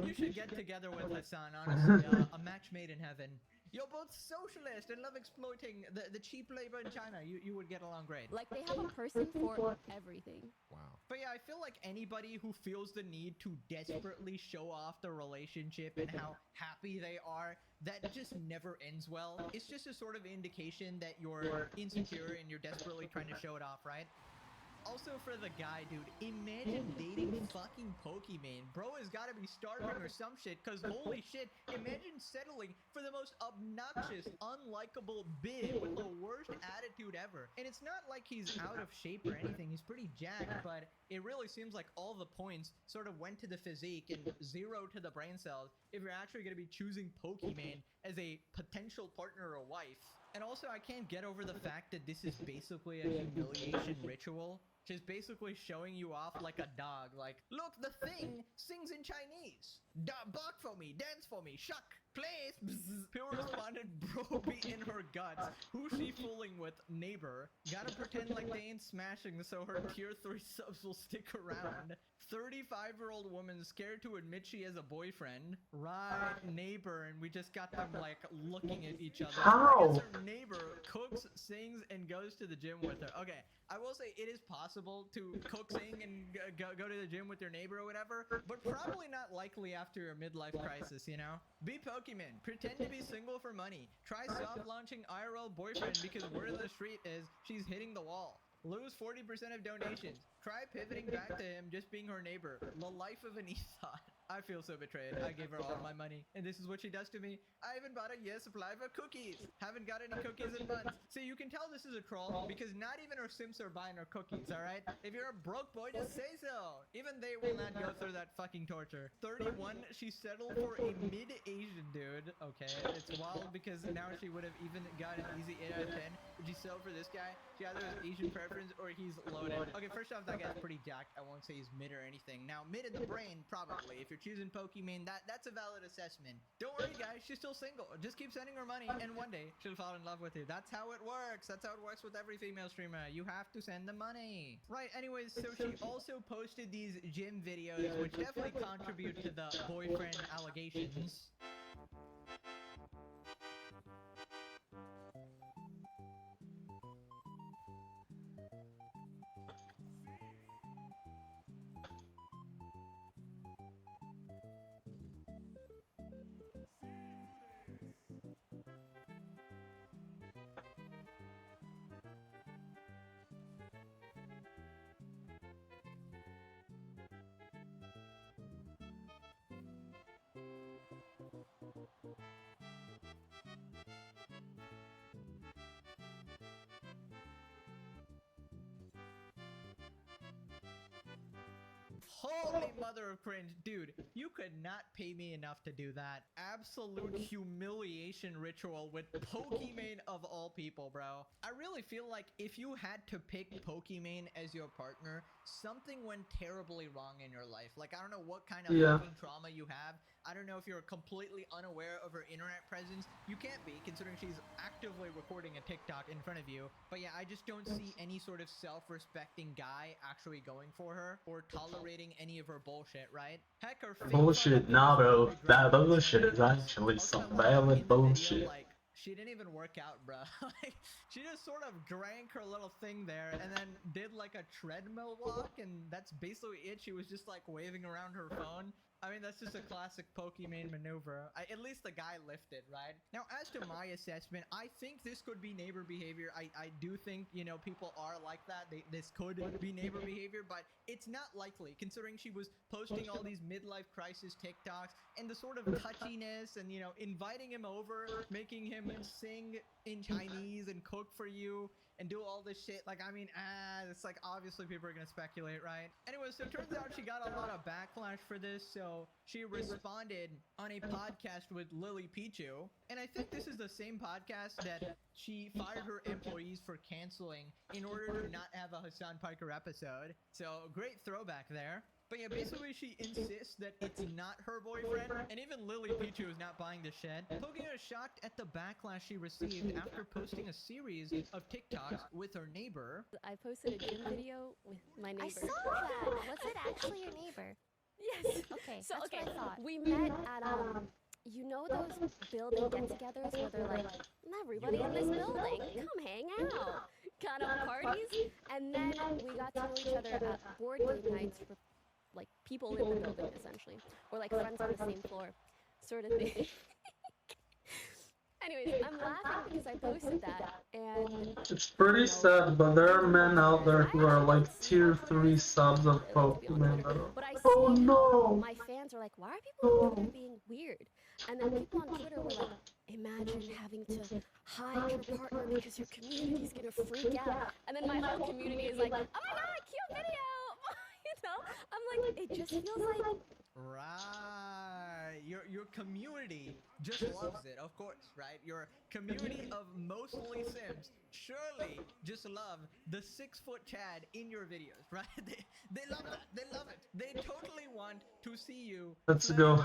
S14: You should get together with Hassan, honestly. A match made in heaven. You're both socialist and love exploiting the cheap labor in China. You would get along great.
S18: Like they have a person for everything.
S1: Wow.
S14: But yeah, I feel like anybody who feels the need to desperately show off the relationship and how happy they are, that just never ends well. It's just a sort of indication that you're insecure and you're desperately trying to show it off, right? Also for the guy, dude, imagine dating fucking Pokimane. Bro has gotta be starving or some shit, cause holy shit, imagine settling for the most obnoxious, unlikable bid with the worst attitude ever. And it's not like he's out of shape or anything, he's pretty jacked, but it really seems like all the points sort of went to the physique and 0 to the brain cells if you're actually gonna be choosing Pokimane as a potential partner or wife. And also, I can't get over the fact that this is basically a humiliation ritual. Just basically showing you off like a dog. Like, look, the thing sings in Chinese. Bark for me, dance for me, shuck, please. People responded, bro, be in her guts. Who's she fooling with? Neighbor. Gotta pretend like they ain't smashing so her tier 3 subs will stick around. 35-year-old woman scared to admit she has a boyfriend. Right, neighbor, and we just got them like looking at each other.
S2: How?
S14: I guess her neighbor cooks, sings, and goes to the gym with her. Okay, I will say it is possible to cook, sing, and go to the gym with your neighbor or whatever, but probably not likely after a midlife crisis, you know? Be Pokimane. Pretend to be single for money. Try soft launching IRL boyfriend because word of the street is she's hitting the wall. Lose 40% of donations. Try pivoting back to him just being her neighbor. The life of an ethot. I feel so betrayed. I gave her all my money, and this is what she does to me. I even bought a year's supply of cookies. Haven't got any cookies in months. See, you can tell this is a troll because not even her simps are buying her cookies, alright? If you're a broke boy, just say so. Even they will not go through that fucking torture. 31, she settled for a mid-Asian dude. Okay, it's wild because now she would have even got an easy 8 out of 10. Would you settle for this guy? She either has Asian preference or he's loaded. Okay, first off, that guy's pretty jacked. I won't say he's mid or anything. Now, mid in the brain, probably. If you're choosing Pokimane, that's a valid assessment. Don't worry, guys. She's still single. Just keep sending her money, and one day she'll fall in love with you. That's how it works. That's how it works with every female streamer. You have to send the money. Right, anyways, so she also posted these gym videos, which definitely contribute to the boyfriend allegations. Holy mother of cringe. Dude, you could not pay me enough to do that. Absolute humiliation ritual with Pokimane of all people, bro. I really feel like if you had to pick Pokimane as your partner, something went terribly wrong in your life. Like, I don't know what kind of fucking trauma you have. I don't know if you're completely unaware of her internet presence. You can't be, considering she's actively recording a TikTok in front of you. But yeah, I just don't see any sort of self-respecting guy actually going for her or tolerating any of her bullshit, right? Heck, her
S2: Bullshit, nah, bro. That bullshit is actually some valid bullshit.
S14: Like, she didn't even work out, bruh. Like, she just sort of drank her little thing there and then did like a treadmill walk, and that's basically it. She was just like waving around her phone. I mean, that's just a classic Pokimane maneuver. At least the guy lifted, right? Now, as to my assessment, I think this could be neighbor behavior. I do think, you know, people are like that. This could be neighbor behavior, but it's not likely, considering she was posting all these midlife crisis TikToks and the sort of touchiness and, you know, inviting him over, making him sing in Chinese and cook for you and do all this shit. Like, I mean, it's like obviously people are gonna speculate, right? Anyway, so it turns out she got a lot of backlash for this, so she responded on a podcast with Lily Pichu, and I think this is the same podcast that she fired her employees for canceling in order to not have a Hassan Piker episode. So great throwback there. But yeah, basically she insists that it's not her boyfriend, and even Lily Pichu is not buying the shit. Pokemon is shocked at the backlash she received after posting a series of TikToks with her neighbor.
S18: I posted a gym video with my neighbor.
S19: I saw that. Was it actually your neighbor?
S18: Yes.
S19: Okay,
S18: So
S19: that's
S18: okay,
S19: what I thought.
S18: we met at you know those building get-togethers where they're like, everybody in this building, come hang out, kind of parties. And then we got to know each other at board game nights for like people in the building essentially, or like friends on the same floor, sort of thing. Anyways, I'm laughing because I posted that, and
S2: It's pretty sad, but there are men out there who are like tier 3 subs of Pokemon.
S18: but I see
S2: Oh no!
S18: my fans are like, why are people on Twitter being weird? And then people on Twitter were like, imagine having to hide your partner because your community's gonna freak out. And then my whole community is like, oh my god, cute video! You know? I'm like, it just feels like...
S14: Right, your community just loves it, of course, right? Your community of mostly Sims surely just love the 6-foot Chad in your videos, right? They love that. They love it. They totally want to see you.
S2: Let's go.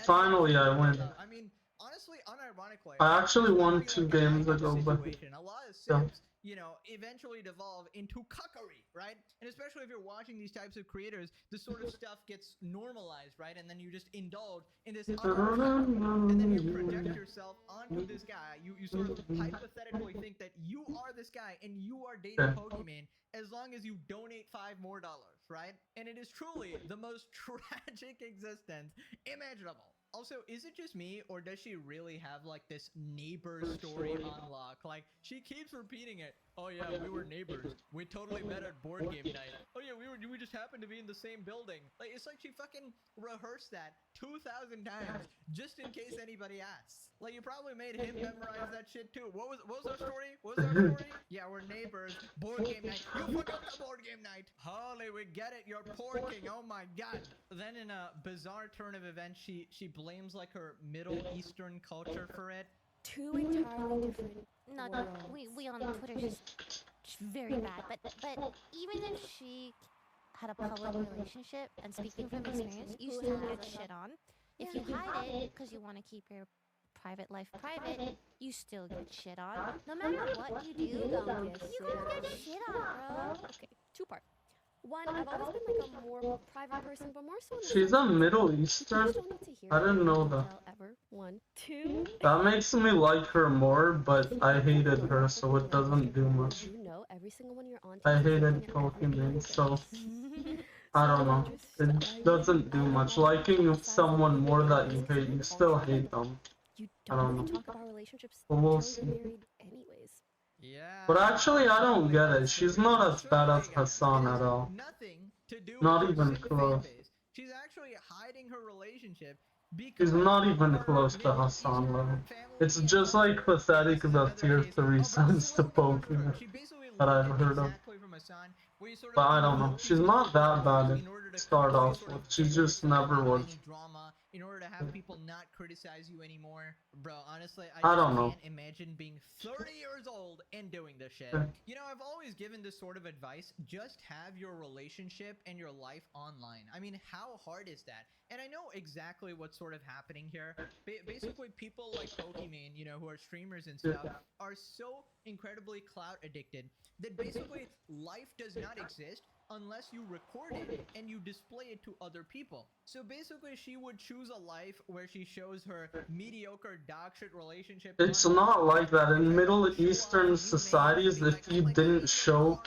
S2: Finally, I win.
S14: I mean, honestly, unironically,
S2: I actually won 2 games ago, but
S14: a lot of
S2: yeah.
S14: Sims, you know, eventually devolve into cuckery, right? And especially if you're watching these types of creators, this sort of stuff gets normalized, right? And then you just indulge in this utter cuckery, and then you project yourself onto this guy. You sort of hypothetically think that you are this guy and you are dating Pokemon as long as you donate $5 more, right? And it is truly the most tragic existence imaginable. Also, is it just me, or does she really have, like, this neighbor story on lock? Like, she keeps repeating it. Oh, yeah, we were neighbors. We totally met at board game night. Oh, yeah, we just happened to be in the same building. Like, it's like she fucking rehearsed that 2,000 times, just in case anybody asks. Like, you probably made him memorize that shit, too. What was our story? What was our story? Yeah, we're neighbors. Board game night. You forgot the board game night. Holy, we get it. You're porking. Oh, my God. Then in a bizarre turn of events, she blames like her Middle Eastern culture for it.
S18: Two entirely different
S19: No,
S18: worlds.
S19: we on Twitter just very bad. But even if she had a public relationship, and speaking from experience, you still get shit on. If you hide it because you want to keep your private life private, you still get shit on. No matter what you do, you gonna get shit on, bro.
S18: Okay, 2-part. One, I've always been like a more private person, but more so in the
S2: She's
S18: sense
S2: a
S18: that
S2: Middle
S18: you
S2: Eastern?
S18: just don't need to hear
S2: I didn't know
S18: every
S2: that.
S18: detail ever. 1, 2.
S2: That makes me like her more, but I hated her, so it doesn't do much.
S18: You know every single one of your aunties.
S2: I
S18: is
S2: hated
S18: looking at
S2: Pokemon, so I don't know. It doesn't do much. Liking someone more that you hate, you still hate them. I don't know.
S18: talk about relationships
S2: But we'll
S18: until
S2: see.
S18: you're married anyways.
S14: Yeah.
S2: But actually, I don't get it. She's not as bad as Hassan at all.
S14: Nothing to do
S2: Not
S14: with her
S2: even
S14: Sim
S2: close.
S14: fanbase. She's actually hiding her relationship because
S2: She's not even close to Hassan level. It's just like pathetic the tier 3 sons to Pokemon that I've heard of.
S14: exactly from Hassan, where you sort of
S2: But I don't know. She's not that bad to start off with. She just never was.
S14: drama in order to have people not criticize you anymore. Bro, honestly,
S2: I
S14: I
S2: don't
S14: just
S2: know.
S14: can't imagine being 30 years old and doing this shit.
S2: Yeah.
S14: You know, I've always given this sort of advice. Just have your relationship and your life online. I mean, how hard is that? And I know exactly what's sort of happening here. Basically, people like Pokemon, you know, who are streamers and stuff, are so incredibly clout addicted that basically life does not exist unless you record it and you display it to other people. So basically, she would choose a life where she shows her mediocre dogshit relationship.
S2: It's not like that. In Middle Eastern societies, if you didn't show...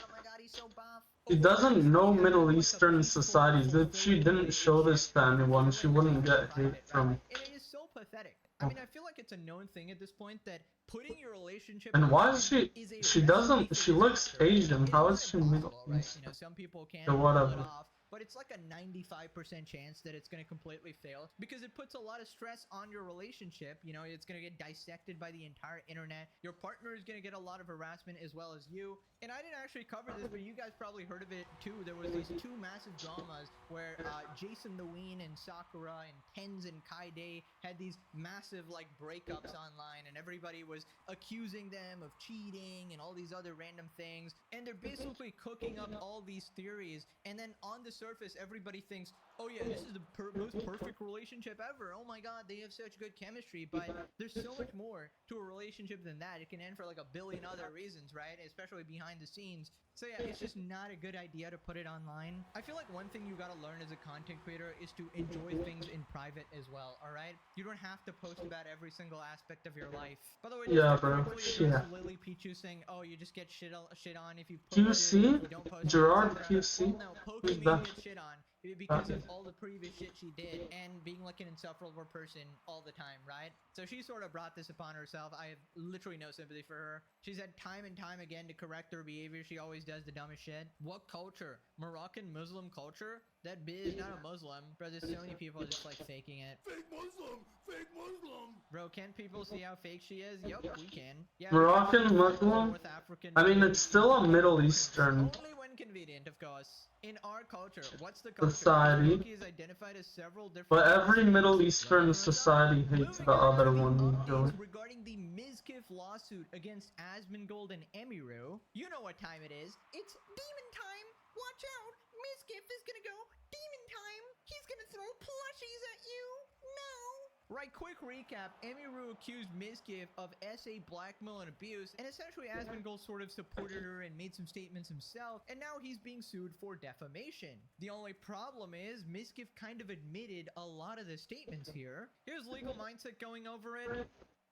S2: She doesn't know Middle Eastern societies. If she didn't show this to anyone, she wouldn't get hate from...
S14: And it is so pathetic. I mean, I feel like it's a known thing at this point that putting your relationship...
S2: And why is she... She doesn't... She looks Asian. How is she Middle Eastern?
S14: You know, some people can't
S2: So
S14: pull it
S2: whatever.
S14: off. but it's like a 95% chance that it's going to completely fail because it puts a lot of stress on your relationship. You know, it's going to get dissected by the entire internet. Your partner is going to get a lot of harassment as well as you. And I didn't actually cover this, but you guys probably heard of it too. There was these two massive dramas where Jason the Ween and Sakura and Tens and Kaide had these massive like breakups online, and everybody was accusing them of cheating and all these other random things. And they're basically cooking up all these theories, and then on the surface, everybody thinks, oh yeah, this is the most perfect relationship ever. Oh my god, they have such good chemistry. But there's so much more to a relationship than that. It can end for like a billion other reasons, right? Especially behind the scenes. So yeah, it's just not a good idea to put it online. I feel like one thing you gotta learn as a content creator is to enjoy things in private as well, alright? You don't have to post about every single aspect of your life. By the way,
S2: Yeah, bro. Yeah.
S14: Lily Pichu saying, oh, you just get shit on if you post
S2: QC?
S14: it, if you don't post it,
S2: Gerard
S14: etc.
S2: QC?
S14: Well, no,
S2: Who's
S14: Pokemon
S2: that?
S14: gets shit on because of all the previous shit she did and being like an insufferable person all the time, right? So she sort of brought this upon herself. I have literally no sympathy for her. She's had time and time again to correct her behavior. She always does the dumbest shit. What culture? Moroccan Muslim culture? That bitch is not a Muslim. Bro, there's so many people just like faking it.
S20: Fake Muslim! Fake Muslim!
S14: Bro, can't people see how fake she is? Yup, we can. Yeah,
S2: Moroccan Muslim?
S14: North African.
S2: I mean, it's still a Middle Eastern
S14: Only when convenient, of course. In our culture, what's the culture?
S2: society,
S14: Loki is identified as several different.
S2: but every Middle Eastern society hates the other one usually.
S14: Regarding the Mizkif lawsuit against Asmongold and Emiru, you know what time it is. It's demon time. Watch out. Mizkif is gonna go demon time. He's gonna throw plushies at you. No. Right, quick recap. Emiru accused Mizkif of SA blackmail and abuse, and essentially Asmongold sort of supported her and made some statements himself, and now he's being sued for defamation. The only problem is Mizkif kind of admitted a lot of the statements here. Here's Legal Mindset going over it.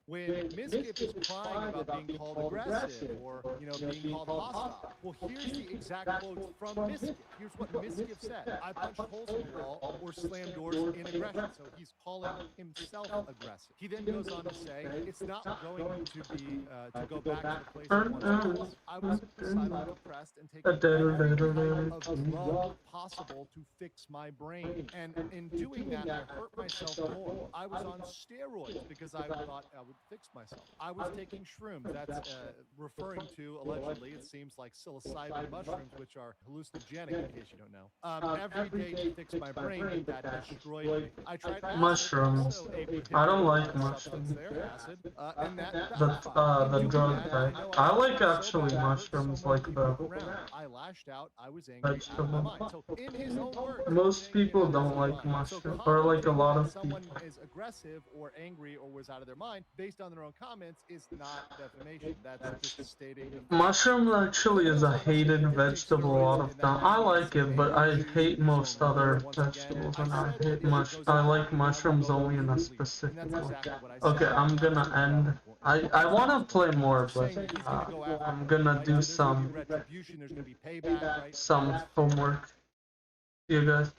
S20: When Mizkif is crying about being called aggressive or, being called hostile. Well, here's the exact quote from Mizkif. Here's what Mizkif said. I punched holes in the wall or slammed doors in aggression. So he's calling himself aggressive. He then goes on to say, it's not going to be, to go back to the place I once was. I was silent, oppressed, and taking every kind of drug possible to fix my brain. And in doing that, I hurt myself more. I was on steroids because I thought I would fix myself. I was taking shrooms. That's referring to, allegedly, it seems like psilocybin mushrooms, which are hallucinogenic, in case you don't know. Every day to fix my brain, and that destroyed me. I tried acid,
S2: Mushrooms.
S20: also a
S2: I don't like
S20: substance
S2: mushrooms.
S20: there, acid, and that
S2: The drug type. I like actually mushrooms, like the
S20: I lashed out. I was angry. Out of my mind. So in his own words,
S2: most people don't like mushrooms, or like a lot of
S20: someone
S2: people.
S20: is aggressive or angry or was out of their mind based on their own comments is not defamation. That's just stating.
S2: Mushrooms actually is a hated vegetable a lot of time. I like it, but I hate most other vegetables, and I hate I like mushrooms only in a specific way. Okay, I'm gonna end. I wanna play more, but I'm gonna do some homework. See you guys.